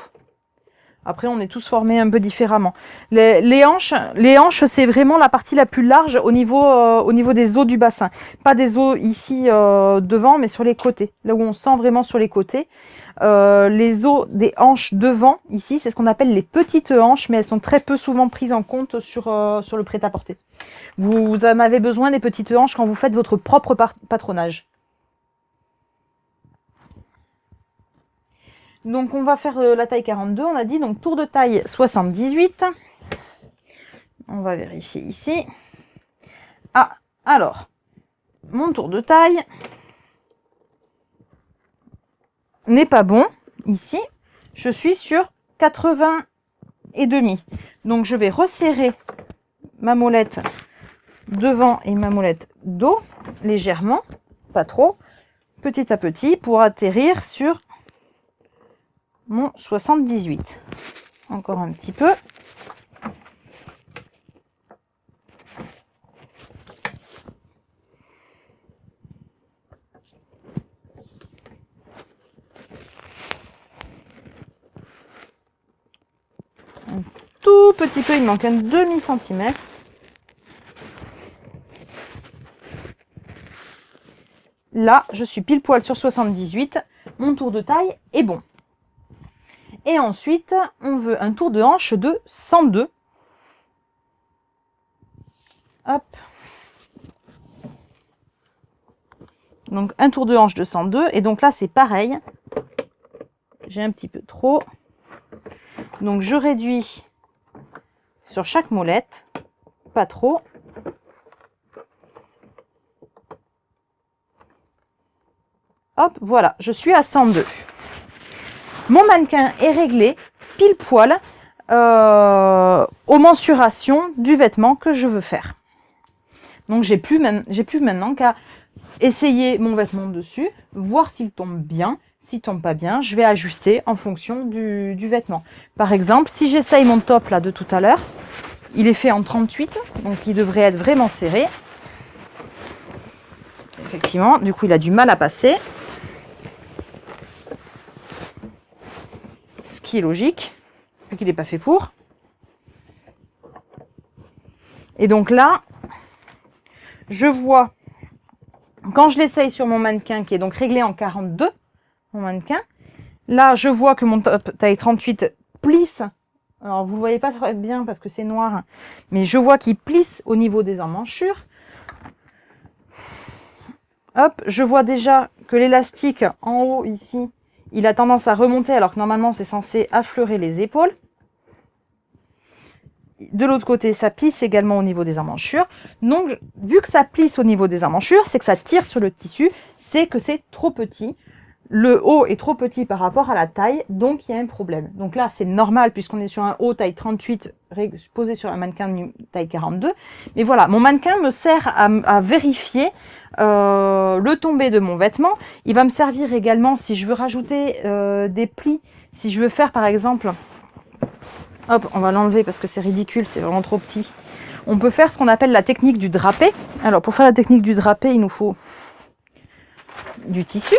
S1: Après, on est tous formés un peu différemment. Les hanches, c'est vraiment la partie la plus large au niveau des os du bassin. Pas des os ici devant, mais sur les côtés. Là où on sent vraiment sur les côtés. Les os des hanches devant, ici, c'est ce qu'on appelle les petites hanches, mais elles sont très peu souvent prises en compte sur le prêt-à-porter. Vous en avez besoin des petites hanches quand vous faites votre propre patronage. Donc on va faire la taille 42, on a dit, donc tour de taille 78. On va vérifier ici. Ah, alors, mon tour de taille n'est pas bon. Ici, je suis sur 80 et demi. Donc je vais resserrer ma molette devant et ma molette dos légèrement, pas trop, petit à petit, pour atterrir sur mon 78. Encore un petit peu. Un tout petit peu, il manque un demi-centimètre. Là, je suis pile poil sur 78. Mon tour de taille est bon. Et ensuite, on veut un tour de hanche de 102. Hop. Donc, un tour de hanche de 102. Et donc là, c'est pareil. J'ai un petit peu trop. Donc, je réduis sur chaque molette. Pas trop. Hop, voilà. Je suis à 102. Mon mannequin est réglé pile poil aux mensurations du vêtement que je veux faire. Donc j'ai plus maintenant qu'à essayer mon vêtement dessus, voir s'il tombe bien. S'il tombe pas bien, je vais ajuster en fonction du vêtement. Par exemple, si j'essaye mon top là de tout à l'heure, il est fait en 38, donc il devrait être vraiment serré. Effectivement, du coup il a du mal à passer. Ce qui est logique, vu qu'il n'est pas fait pour. Et donc là, je vois, quand je l'essaye sur mon mannequin, qui est donc réglé en 42, mon mannequin, là, je vois que mon top taille 38 plisse. Alors, vous ne voyez pas très bien parce que c'est noir, mais je vois qu'il plisse au niveau des emmanchures. Hop, je vois déjà que l'élastique en haut, ici, il a tendance à remonter alors que normalement, c'est censé affleurer les épaules. De l'autre côté, ça plisse également au niveau des emmanchures. Donc, vu que ça plisse au niveau des emmanchures, c'est que ça tire sur le tissu, c'est que c'est trop petit. Le haut est trop petit par rapport à la taille, donc il y a un problème. Donc là, c'est normal puisqu'on est sur un haut taille 38 posé sur un mannequin taille 42. Mais voilà, mon mannequin me sert à vérifier le tombé de mon vêtement. Il va me servir également si je veux rajouter des plis, si je veux faire par exemple... Hop, on va l'enlever parce que c'est ridicule, c'est vraiment trop petit. On peut faire ce qu'on appelle la technique du drapé. Alors, pour faire la technique du drapé, il nous faut du tissu.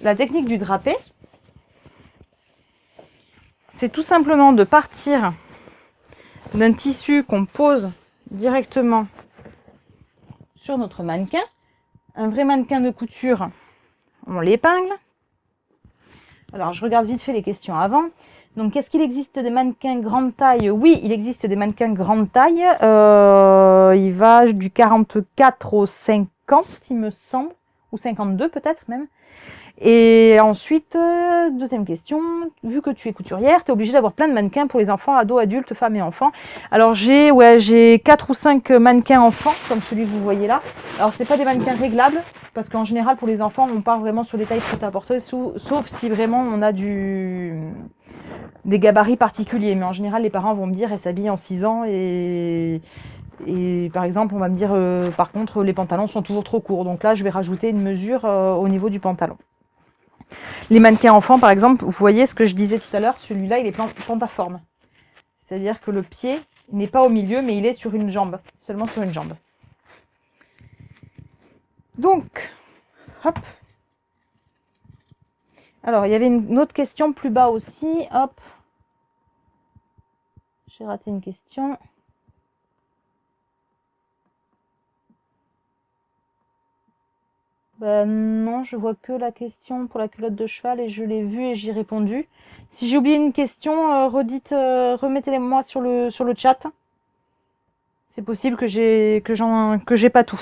S1: La technique du drapé, c'est tout simplement de partir d'un tissu qu'on pose directement sur notre mannequin. Un vrai mannequin de couture, on l'épingle. Alors, je regarde vite fait les questions avant. Donc, est-ce qu'il existe des mannequins grande taille? Oui, il existe des mannequins grande taille. Il va du 44 au 50, il me semble. Ou 52 peut-être même. Et ensuite, deuxième question. Vu que tu es couturière, tu es obligée d'avoir plein de mannequins pour les enfants, ados, adultes, femmes et enfants. Alors, j'ai 4 ou 5 mannequins enfants, comme celui que vous voyez là. Alors, c'est pas des mannequins réglables. Parce qu'en général, pour les enfants, on part vraiment sur les tailles prêt-à-porter, sauf si vraiment on a des gabarits particuliers. Mais en général, les parents vont me dire, elle s'habille en 6 ans et par exemple, on va me dire, par contre, les pantalons sont toujours trop courts. Donc là, je vais rajouter une mesure au niveau du pantalon. Les mannequins enfants, par exemple, vous voyez ce que je disais tout à l'heure, celui-là, il est pentaforme. C'est-à-dire que le pied n'est pas au milieu, mais il est sur une jambe, seulement sur une jambe. Donc, hop, Alors, il y avait une autre question plus bas aussi. Hop. J'ai raté une question. Ben non, je vois que la question pour la culotte de cheval et je l'ai vue et j'y ai répondu. Si j'ai oublié une question, remettez-les moi sur le chat. C'est possible que j'ai pas tout.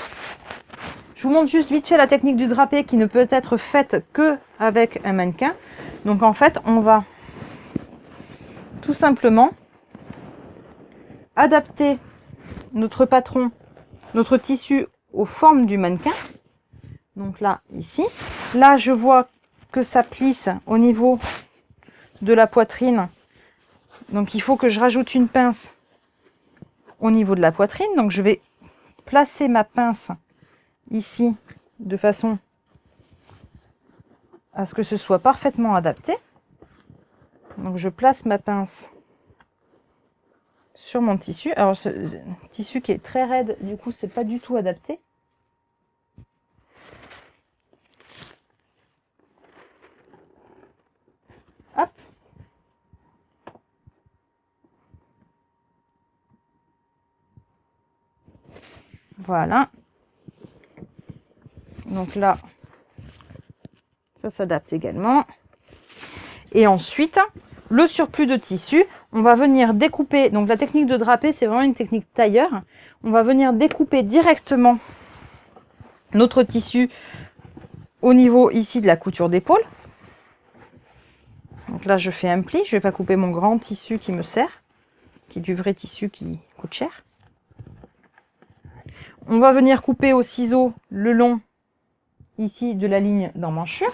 S1: Je vous montre juste vite fait la technique du drapé qui ne peut être faite que avec un mannequin. Donc en fait, on va tout simplement adapter notre patron, notre tissu aux formes du mannequin. Donc là, ici. Là, je vois que ça plisse au niveau de la poitrine. Donc, il faut que je rajoute une pince au niveau de la poitrine. Donc, je vais placer ma pince ici de façon à ce que ce soit parfaitement adapté. Donc, je place ma pince sur mon tissu. Alors, ce tissu qui est très raide, du coup, c'est pas du tout adapté. Hop. Voilà. Donc là, ça s'adapte également. Et ensuite, le surplus de tissu, on va venir découper. Donc la technique de drapé, c'est vraiment une technique tailleur. On va venir découper directement notre tissu au niveau ici de la couture d'épaule. Donc là, je fais un pli. Je ne vais pas couper mon grand tissu qui me sert, qui est du vrai tissu qui coûte cher. On va venir couper au ciseau le long ici de la ligne d'emmanchure.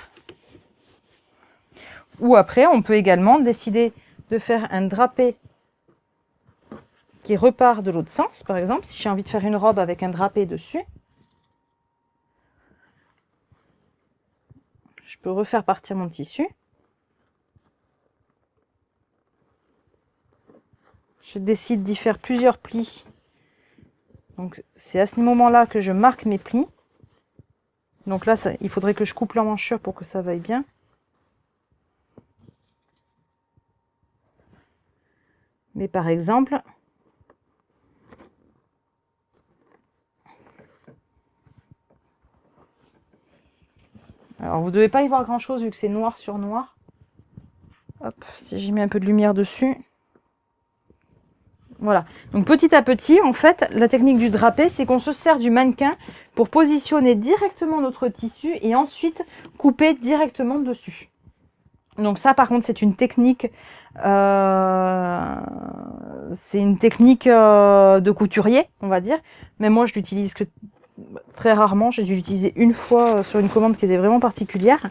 S1: Ou après, on peut également décider de faire un drapé qui repart de l'autre sens. Par exemple, si j'ai envie de faire une robe avec un drapé dessus, je peux refaire partir mon tissu. Je décide d'y faire plusieurs plis. Donc, c'est à ce moment-là que je marque mes plis. Donc là, il faudrait que je coupe l'emmanchure pour que ça vaille bien. Mais par exemple, alors vous ne devez pas y voir grand chose vu que c'est noir sur noir. Hop, si j'y mets un peu de lumière dessus. Voilà, donc petit à petit, en fait, la technique du drapé, c'est qu'on se sert du mannequin pour positionner directement notre tissu et ensuite couper directement dessus. Donc ça, par contre, c'est une technique, de couturier, on va dire. Mais moi, je l'utilise que très rarement. J'ai dû l'utiliser une fois sur une commande qui était vraiment particulière.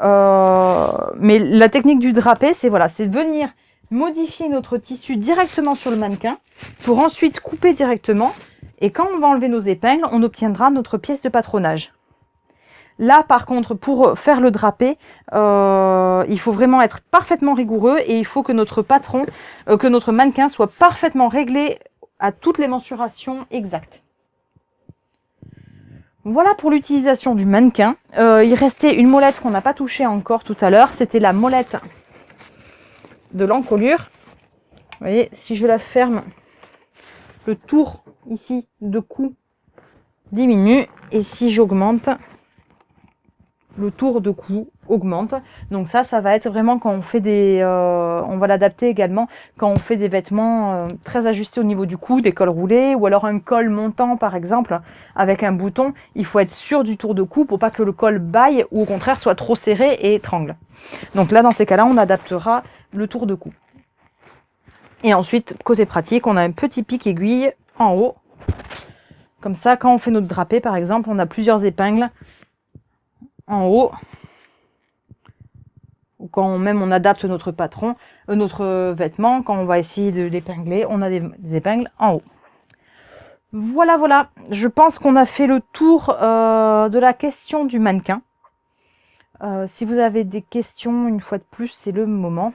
S1: Mais la technique du drapé, c'est voilà, c'est de venir modifier notre tissu directement sur le mannequin pour ensuite couper directement. Et quand on va enlever nos épingles, on obtiendra notre pièce de patronage. Là, par contre, pour faire le drapé, il faut vraiment être parfaitement rigoureux et il faut que notre patron, que notre mannequin soit parfaitement réglé à toutes les mensurations exactes. Voilà pour l'utilisation du mannequin. Il restait une molette qu'on n'a pas touchée encore tout à l'heure. C'était la molette de l'encolure. Vous voyez, si je la ferme, le tour ici de cou diminue. Et si j'augmente, le tour de cou augmente. Donc ça va être vraiment quand on fait des... on va l'adapter également quand on fait des vêtements très ajustés au niveau du cou, des cols roulés, ou alors un col montant par exemple, avec un bouton. Il faut être sûr du tour de cou pour pas que le col baille ou au contraire soit trop serré et étrangle. Donc là, dans ces cas-là, on adaptera le tour de cou. Et ensuite, côté pratique, on a un petit pic aiguille en haut. Comme ça, quand on fait notre drapé, par exemple, on a plusieurs épingles en haut, ou quand même on adapte notre patron, notre vêtement, quand on va essayer de l'épingler, on a des épingles en haut. Voilà, voilà, je pense qu'on a fait le tour de la question du mannequin. Si vous avez des questions, une fois de plus, c'est le moment.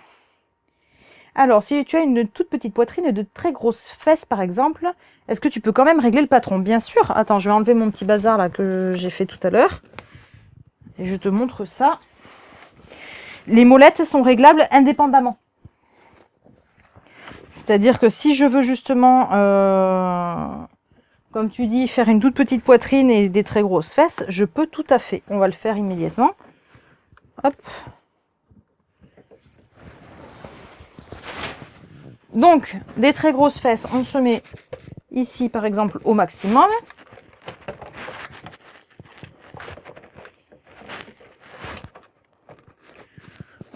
S1: Alors, si tu as une toute petite poitrine et de très grosses fesses, par exemple, est-ce que tu peux quand même régler le patron? Bien sûr. Attends, je vais enlever mon petit bazar là que j'ai fait tout à l'heure. Et je te montre ça. les molettes sont réglables indépendamment. C'est-à-dire que si je veux justement, comme tu dis, faire une toute petite poitrine et des très grosses fesses, je peux tout à fait. On va le faire immédiatement. Hop. Donc, des très grosses fesses, on se met ici, par exemple, au maximum.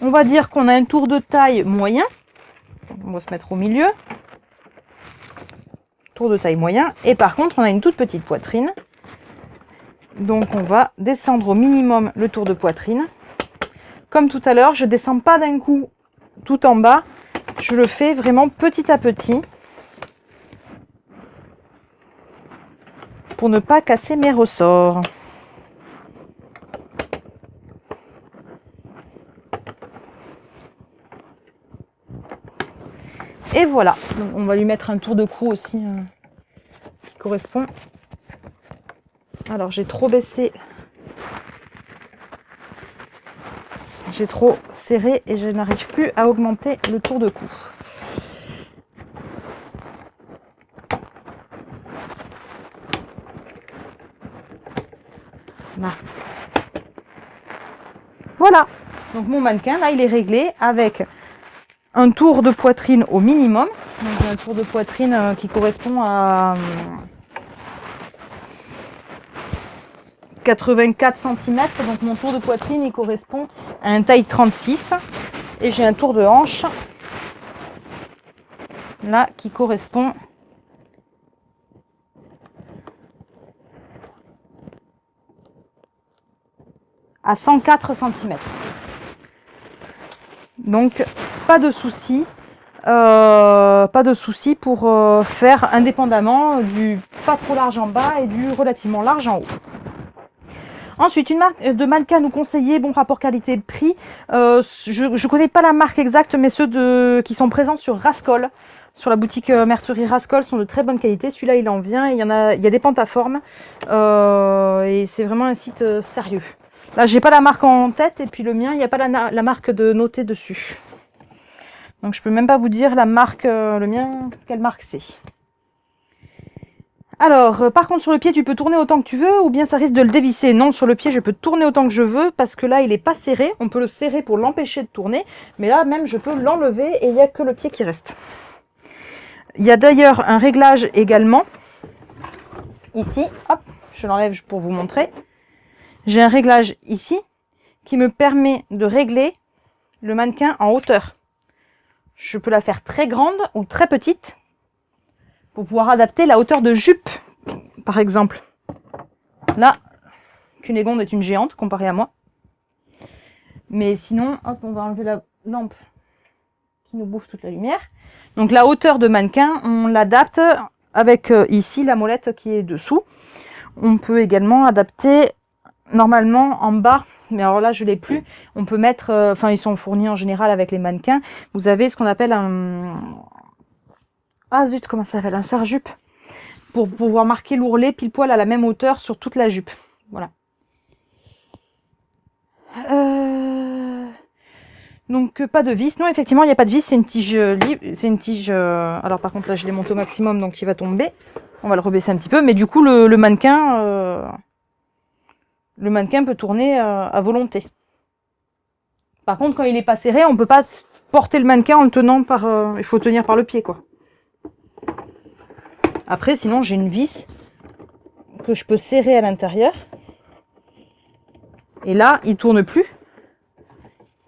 S1: On va dire qu'on a un tour de taille moyen. On va se mettre au milieu. Tour de taille moyen. Et par contre, on a une toute petite poitrine. Donc, on va descendre au minimum le tour de poitrine. Comme tout à l'heure, je ne descends pas d'un coup tout en bas. Je le fais vraiment petit à petit. Pour ne pas casser mes ressorts. Et voilà, donc on va lui mettre un tour de cou aussi qui correspond. Alors j'ai trop baissé, j'ai trop serré et je n'arrive plus à augmenter le tour de cou. Là. Voilà, donc mon mannequin là il est réglé avec un tour de poitrine au minimum. Donc j'ai un tour de poitrine qui correspond à 84 cm. Donc mon tour de poitrine il correspond à un taille 36. Et j'ai un tour de hanche là qui correspond à 104 cm. Donc pas de souci. Pas de souci pour faire indépendamment du pas trop large en bas et du relativement large en haut. Ensuite, une marque de mannequin nous conseillait, bon rapport qualité-prix. Je connais pas la marque exacte, mais ceux qui sont présents sur Rascol, sur la boutique mercerie Rascol, sont de très bonne qualité. Celui-là, il en vient. Il y a des pentaformes et c'est vraiment un site sérieux. Là, j'ai pas la marque en tête et puis le mien, il n'y a pas la marque de noter dessus. Donc je peux même pas vous dire la marque, le mien, quelle marque c'est. Alors, par contre sur le pied tu peux tourner autant que tu veux ou bien ça risque de le dévisser. Non, sur le pied je peux tourner autant que je veux parce que là il n'est pas serré. On peut le serrer pour l'empêcher de tourner. Mais là même je peux l'enlever et il n'y a que le pied qui reste. Il y a d'ailleurs un réglage également. Ici, hop, je l'enlève pour vous montrer. J'ai un réglage ici qui me permet de régler le mannequin en hauteur. Je peux la faire très grande ou très petite pour pouvoir adapter la hauteur de jupe, par exemple. Là, Cunégonde est une géante comparée à moi. Mais sinon, hop, on va enlever la lampe qui nous bouffe toute la lumière. Donc la hauteur de mannequin, on l'adapte avec ici la molette qui est dessous. On peut également adapter normalement en bas. Mais alors là, je ne l'ai plus. On peut mettre, enfin, ils sont fournis en général avec les mannequins. Vous avez ce qu'on appelle un... Ah zut, comment ça s'appelle? Un serre-jupe. Pour pouvoir marquer l'ourlet pile poil à la même hauteur sur toute la jupe. Voilà. Donc, pas de vis. Non, effectivement, il n'y a pas de vis. C'est une tige libre. C'est une tige... Alors, par contre, là, je l'ai monté au maximum, donc il va tomber. On va le rebaisser un petit peu. Mais du coup, le mannequin... Le mannequin peut tourner à volonté. Par contre, quand il n'est pas serré, on ne peut pas porter le mannequin en le tenant par... il faut tenir par le pied, quoi. Après, sinon, j'ai une vis que je peux serrer à l'intérieur. Et là, il tourne plus.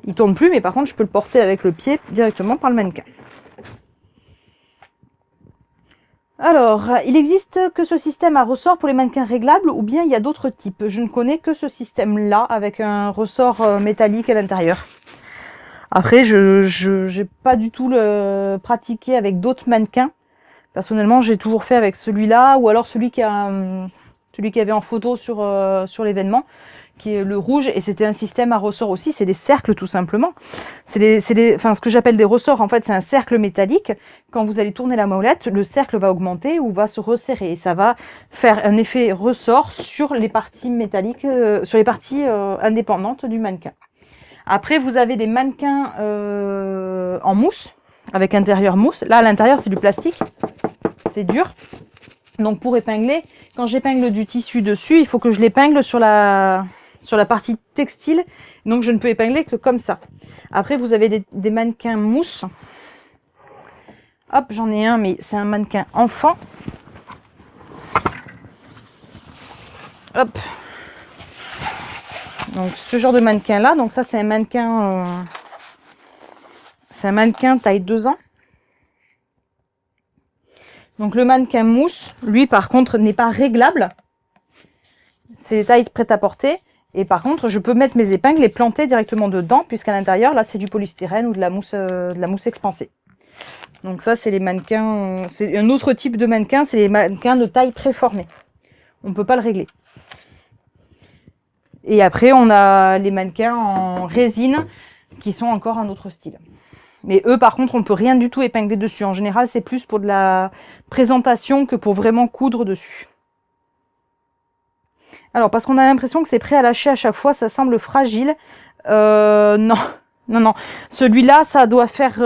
S1: Il tourne plus, mais par contre, je peux le porter avec le pied directement par le mannequin. Alors, il existe que ce système à ressort pour les mannequins réglables ou bien il y a d'autres types? Je ne connais que ce système-là avec un ressort métallique à l'intérieur. Après, je n'ai pas du tout pratiqué avec d'autres mannequins. Personnellement, j'ai toujours fait avec celui-là ou alors celui qui avait en photo sur l'événement, qui est le rouge, et c'était un système à ressort aussi. C'est des cercles tout simplement. Enfin, ce que j'appelle des ressorts, en fait, c'est un cercle métallique. Quand vous allez tourner la molette, le cercle va augmenter ou va se resserrer. Et ça va faire un effet ressort sur les parties métalliques, sur les parties indépendantes du mannequin. Après, vous avez des mannequins en mousse, avec intérieur mousse. Là, à l'intérieur, c'est du plastique. C'est dur. Donc, pour épingler, quand j'épingle du tissu dessus, il faut que je l'épingle sur la partie textile. Donc, je ne peux épingler que comme ça. Après, vous avez des mannequins mousse. Hop, j'en ai un, mais c'est un mannequin enfant. Hop. Donc, ce genre de mannequin là. Donc, ça, c'est un mannequin taille 2 ans. Donc, le mannequin mousse, lui, par contre, n'est pas réglable. C'est des tailles prêtes à porter. Et par contre, je peux mettre mes épingles et planter directement dedans, puisqu'à l'intérieur, là, c'est du polystyrène ou de la mousse expansée. Donc ça, c'est les mannequins... C'est un autre type de mannequin, c'est les mannequins de taille préformée. On ne peut pas le régler. Et après, on a les mannequins en résine, qui sont encore un autre style. Mais eux, par contre, on ne peut rien du tout épingler dessus. En général, c'est plus pour de la présentation que pour vraiment coudre dessus. Alors, parce qu'on a l'impression que c'est prêt à lâcher à chaque fois, ça semble fragile. Non. Non. Celui-là, ça doit faire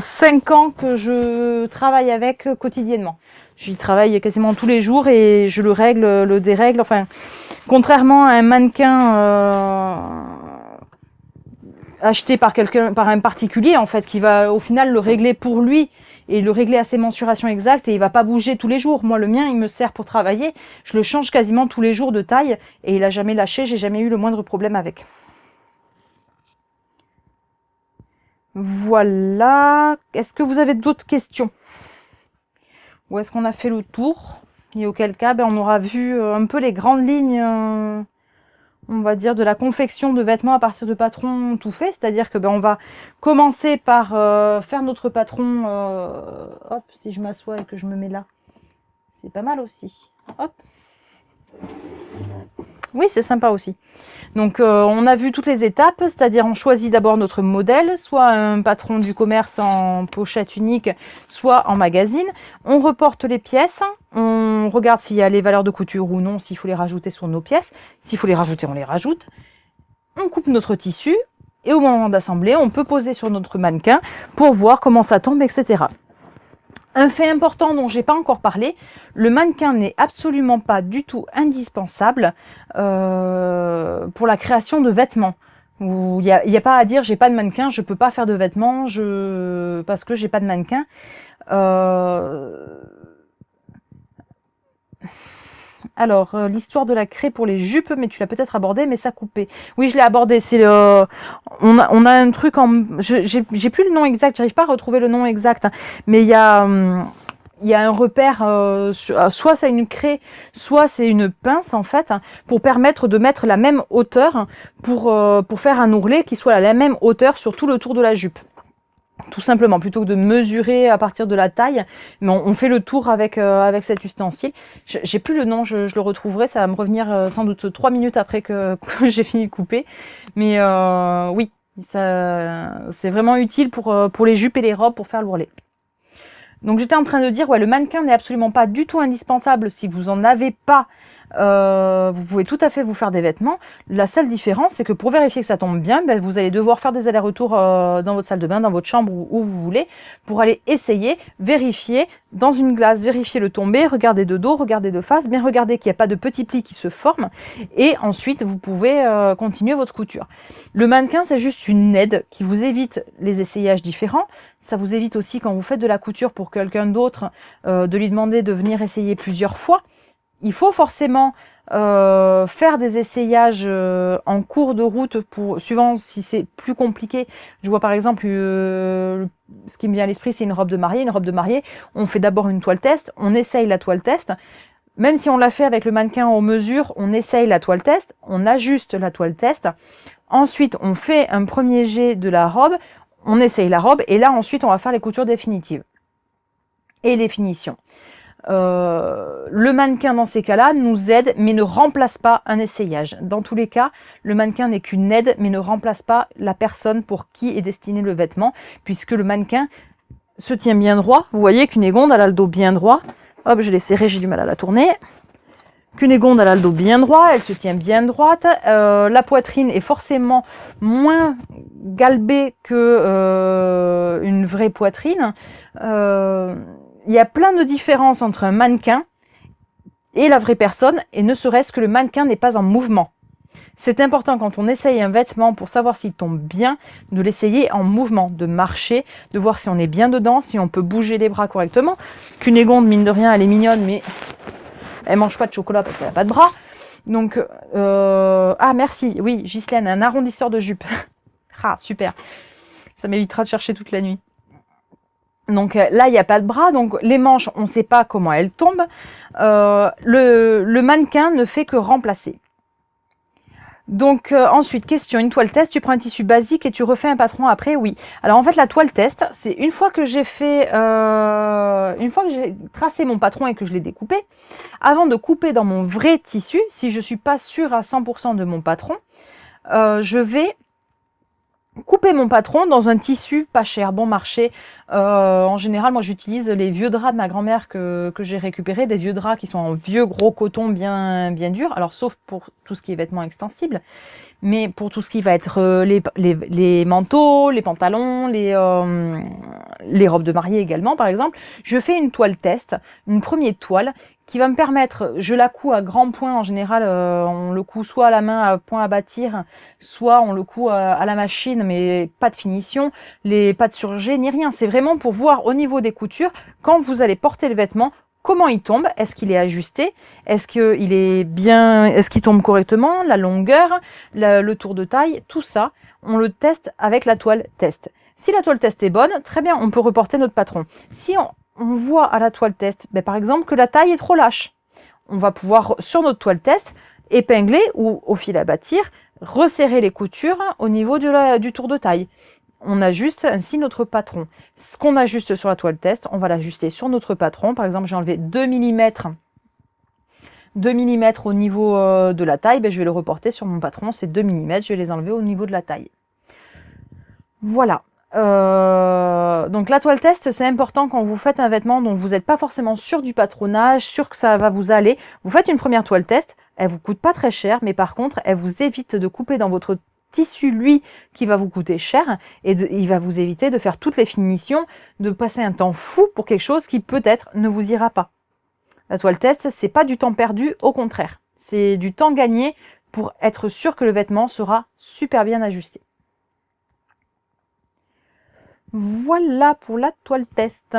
S1: 5 ans que je travaille avec quotidiennement. J'y travaille quasiment tous les jours et je le règle, le dérègle. Enfin, contrairement à un mannequin acheté par un particulier, en fait, qui va au final le régler pour lui et le régler à ses mensurations exactes et il va pas bouger tous les jours. Moi, le mien, il me sert pour travailler. Je le change quasiment tous les jours de taille et il a jamais lâché. J'ai jamais eu le moindre problème avec. Voilà. Est-ce que vous avez d'autres questions? Ou est-ce qu'on a fait le tour? Et auquel cas, on aura vu un peu les grandes lignes, on va dire, de la confection de vêtements à partir de patrons tout faits. C'est-à-dire que on va commencer par faire notre patron. Hop, si je m'assois et que je me mets là, c'est pas mal aussi. Hop. Oui, c'est sympa aussi. Donc, on a vu toutes les étapes, c'est-à-dire on choisit d'abord notre modèle, soit un patron du commerce en pochette unique, soit en magazine. On reporte les pièces, on regarde s'il y a les valeurs de couture ou non, s'il faut les rajouter sur nos pièces. S'il faut les rajouter, on les rajoute. On coupe notre tissu et au moment d'assembler, on peut poser sur notre mannequin pour voir comment ça tombe, etc. Un fait important dont j'ai pas encore parlé, le mannequin n'est absolument pas du tout indispensable pour la création de vêtements. Il n'y a pas à dire j'ai pas de mannequin, je peux pas faire de vêtements parce que j'ai pas de mannequin. Alors, l'histoire de la craie pour les jupes, mais tu l'as peut-être abordé, mais ça coupé. Oui, je l'ai abordé. C'est on a un truc en... J'ai plus le nom exact, j'arrive pas à retrouver le nom exact. Hein, mais il y a un repère, soit c'est une craie, soit c'est une pince, en fait, hein, pour permettre de mettre la même hauteur, hein, pour faire un ourlet qui soit à la même hauteur sur tout le tour de la jupe. Tout simplement, plutôt que de mesurer à partir de la taille, mais on fait le tour avec cet ustensile. J'ai plus le nom, je le retrouverai, ça va me revenir sans doute 3 minutes après que j'ai fini de couper. Mais oui, c'est vraiment utile pour les jupes et les robes pour faire l'ourlet. Donc j'étais en train de dire, ouais, le mannequin n'est absolument pas du tout indispensable si vous en avez pas. Vous pouvez tout à fait vous faire des vêtements. La seule différence, c'est que pour vérifier que ça tombe bien, vous allez devoir faire des allers-retours dans votre salle de bain, dans votre chambre, où vous voulez, pour aller essayer, vérifier dans une glace, vérifier le tombé, regarder de dos, regarder de face, bien regarder qu'il n'y a pas de petits plis qui se forment, et ensuite vous pouvez continuer votre couture. Le mannequin, c'est juste une aide qui vous évite les essayages différents. Ça vous évite aussi, quand vous faites de la couture pour quelqu'un d'autre, de lui demander de venir essayer plusieurs fois. Il faut forcément faire des essayages en cours de route, suivant si c'est plus compliqué. Je vois par exemple, ce qui me vient à l'esprit, c'est une robe de mariée. Une robe de mariée, on fait d'abord une toile test, on essaye la toile test. Même si on l'a fait avec le mannequin en mesure, on essaye la toile test, on ajuste la toile test. Ensuite, on fait un premier jet de la robe, on essaye la robe, et là ensuite on va faire les coutures définitives et les finitions. Le mannequin dans ces cas-là nous aide mais ne remplace pas un essayage. Dans tous les cas, le mannequin n'est qu'une aide mais ne remplace pas la personne pour qui est destiné le vêtement, puisque le mannequin se tient bien droit. Vous voyez qu'une égonde, elle a le dos bien droit. Hop, je l'ai serré, j'ai du mal à la tourner. Cunégonde, elle a le dos bien droit, elle se tient bien droite. La poitrine est forcément moins galbée que une vraie poitrine. Il y a plein de différences entre un mannequin et la vraie personne, et ne serait-ce que le mannequin n'est pas en mouvement. C'est important quand on essaye un vêtement pour savoir s'il tombe bien, de l'essayer en mouvement, de marcher, de voir si on est bien dedans, si on peut bouger les bras correctement. Cunégonde, mine de rien, elle est mignonne, mais elle mange pas de chocolat parce qu'elle a pas de bras. Donc, ah merci, oui, Ghislaine, un arrondisseur de jupe. Ah, super. Ça m'évitera de chercher toute la nuit. Donc là, il n'y a pas de bras, donc les manches, on ne sait pas comment elles tombent. Le mannequin ne fait que remplacer. Donc ensuite, question, une toile test, tu prends un tissu basique et tu refais un patron après? Oui. Alors en fait, la toile test, c'est une fois que j'ai fait, une fois que j'ai tracé mon patron et que je l'ai découpé, avant de couper dans mon vrai tissu, si je suis pas sûre à 100% de mon patron, je vais couper mon patron dans un tissu pas cher, bon marché. En général, moi j'utilise les vieux draps de ma grand-mère que j'ai récupérés, des vieux draps qui sont en vieux gros coton bien dur. Alors sauf pour tout ce qui est vêtements extensibles, mais pour tout ce qui va être les manteaux, les pantalons, les robes de mariée également par exemple, je fais une toile test, une première toile qui va me permettre, je la couds à grands points en général, on le coud soit à la main à point à bâtir, soit on le coud à la machine, mais pas de finition, pas de surjet ni rien. C'est vraiment pour voir au niveau des coutures, quand vous allez porter le vêtement, comment il tombe, est-ce qu'il est ajusté, est-ce qu'il est bien, est-ce qu'il tombe correctement, la longueur, le tour de taille, tout ça, on le teste avec la toile test. Si la toile test est bonne, très bien, on peut reporter notre patron. Si on voit à la toile test, par exemple, que la taille est trop lâche, on va pouvoir, sur notre toile test, épingler ou au fil à bâtir, resserrer les coutures au niveau du tour de taille. On ajuste ainsi notre patron. Ce qu'on ajuste sur la toile test, on va l'ajuster sur notre patron. Par exemple, j'ai enlevé 2 mm au niveau de la taille, je vais le reporter sur mon patron, c'est 2 mm, je vais les enlever au niveau de la taille. Voilà. Donc la toile test, c'est important quand vous faites un vêtement dont vous n'êtes pas forcément sûr du patronage, sûr que ça va vous aller. Vous faites une première toile test, elle vous coûte pas très cher, mais par contre, elle vous évite de couper dans votre tissu, lui, qui va vous coûter cher, et il va vous éviter de faire toutes les finitions, de passer un temps fou pour quelque chose qui peut-être ne vous ira pas. La toile test, c'est pas du temps perdu, au contraire. C'est du temps gagné pour être sûr que le vêtement sera super bien ajusté. Voilà pour la toile test.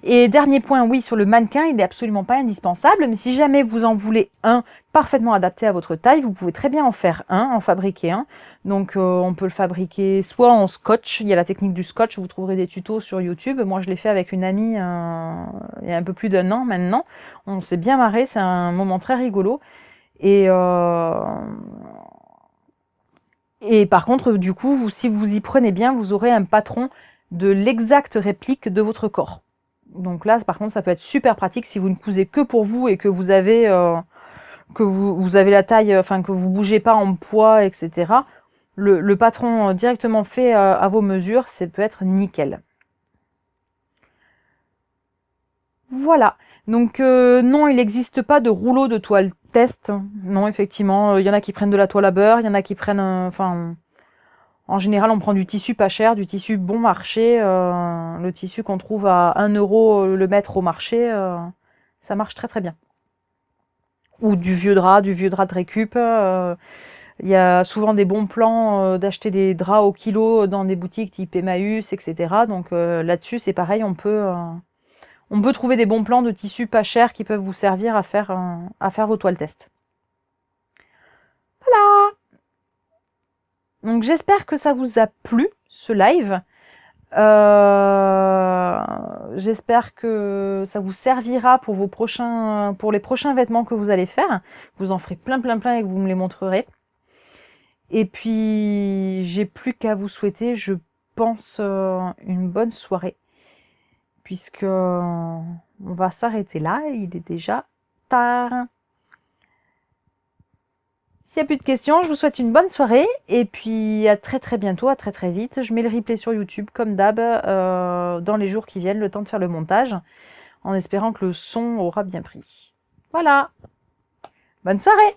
S1: Et dernier point, oui, sur le mannequin, il n'est absolument pas indispensable, mais si jamais vous en voulez un parfaitement adapté à votre taille, vous pouvez très bien en faire un, en fabriquer un. Donc on peut le fabriquer soit en scotch, il y a la technique du scotch, vous trouverez des tutos sur YouTube. Moi je l'ai fait avec une amie il y a un peu plus d'1 an maintenant. On s'est bien marré, c'est un moment très rigolo. Et par contre, du coup, si vous y prenez bien, vous aurez un patron de l'exacte réplique de votre corps. Donc là, par contre, ça peut être super pratique si vous ne cousez que pour vous et que vous avez la taille, enfin que vous bougez pas en poids, etc. Le patron directement fait à vos mesures, ça peut être nickel. Voilà. Donc non, il n'existe pas de rouleau de toile test. Non, effectivement, il y en a qui prennent de la toile à beurre, il y en a qui prennent, en général, on prend du tissu pas cher, du tissu bon marché. Le tissu qu'on trouve à 1 euro le mètre au marché, ça marche très très bien. Ou du vieux drap de récup. Il y a souvent des bons plans d'acheter des draps au kilo dans des boutiques type Emmaüs, etc. Donc là-dessus, c'est pareil, on peut trouver des bons plans de tissus pas chers qui peuvent vous servir à faire vos toiles test. Voilà! Donc j'espère que ça vous a plu, ce live. J'espère que ça vous servira pour les prochains vêtements que vous allez faire. Vous en ferez plein et que vous me les montrerez. Et puis, j'ai plus qu'à vous souhaiter, je pense, une bonne soirée. Puisque on va s'arrêter là, il est déjà tard. S'il n'y a plus de questions, je vous souhaite une bonne soirée et puis à très bientôt, à très vite. Je mets le replay sur YouTube comme d'hab dans les jours qui viennent, le temps de faire le montage, en espérant que le son aura bien pris. Voilà. Bonne soirée!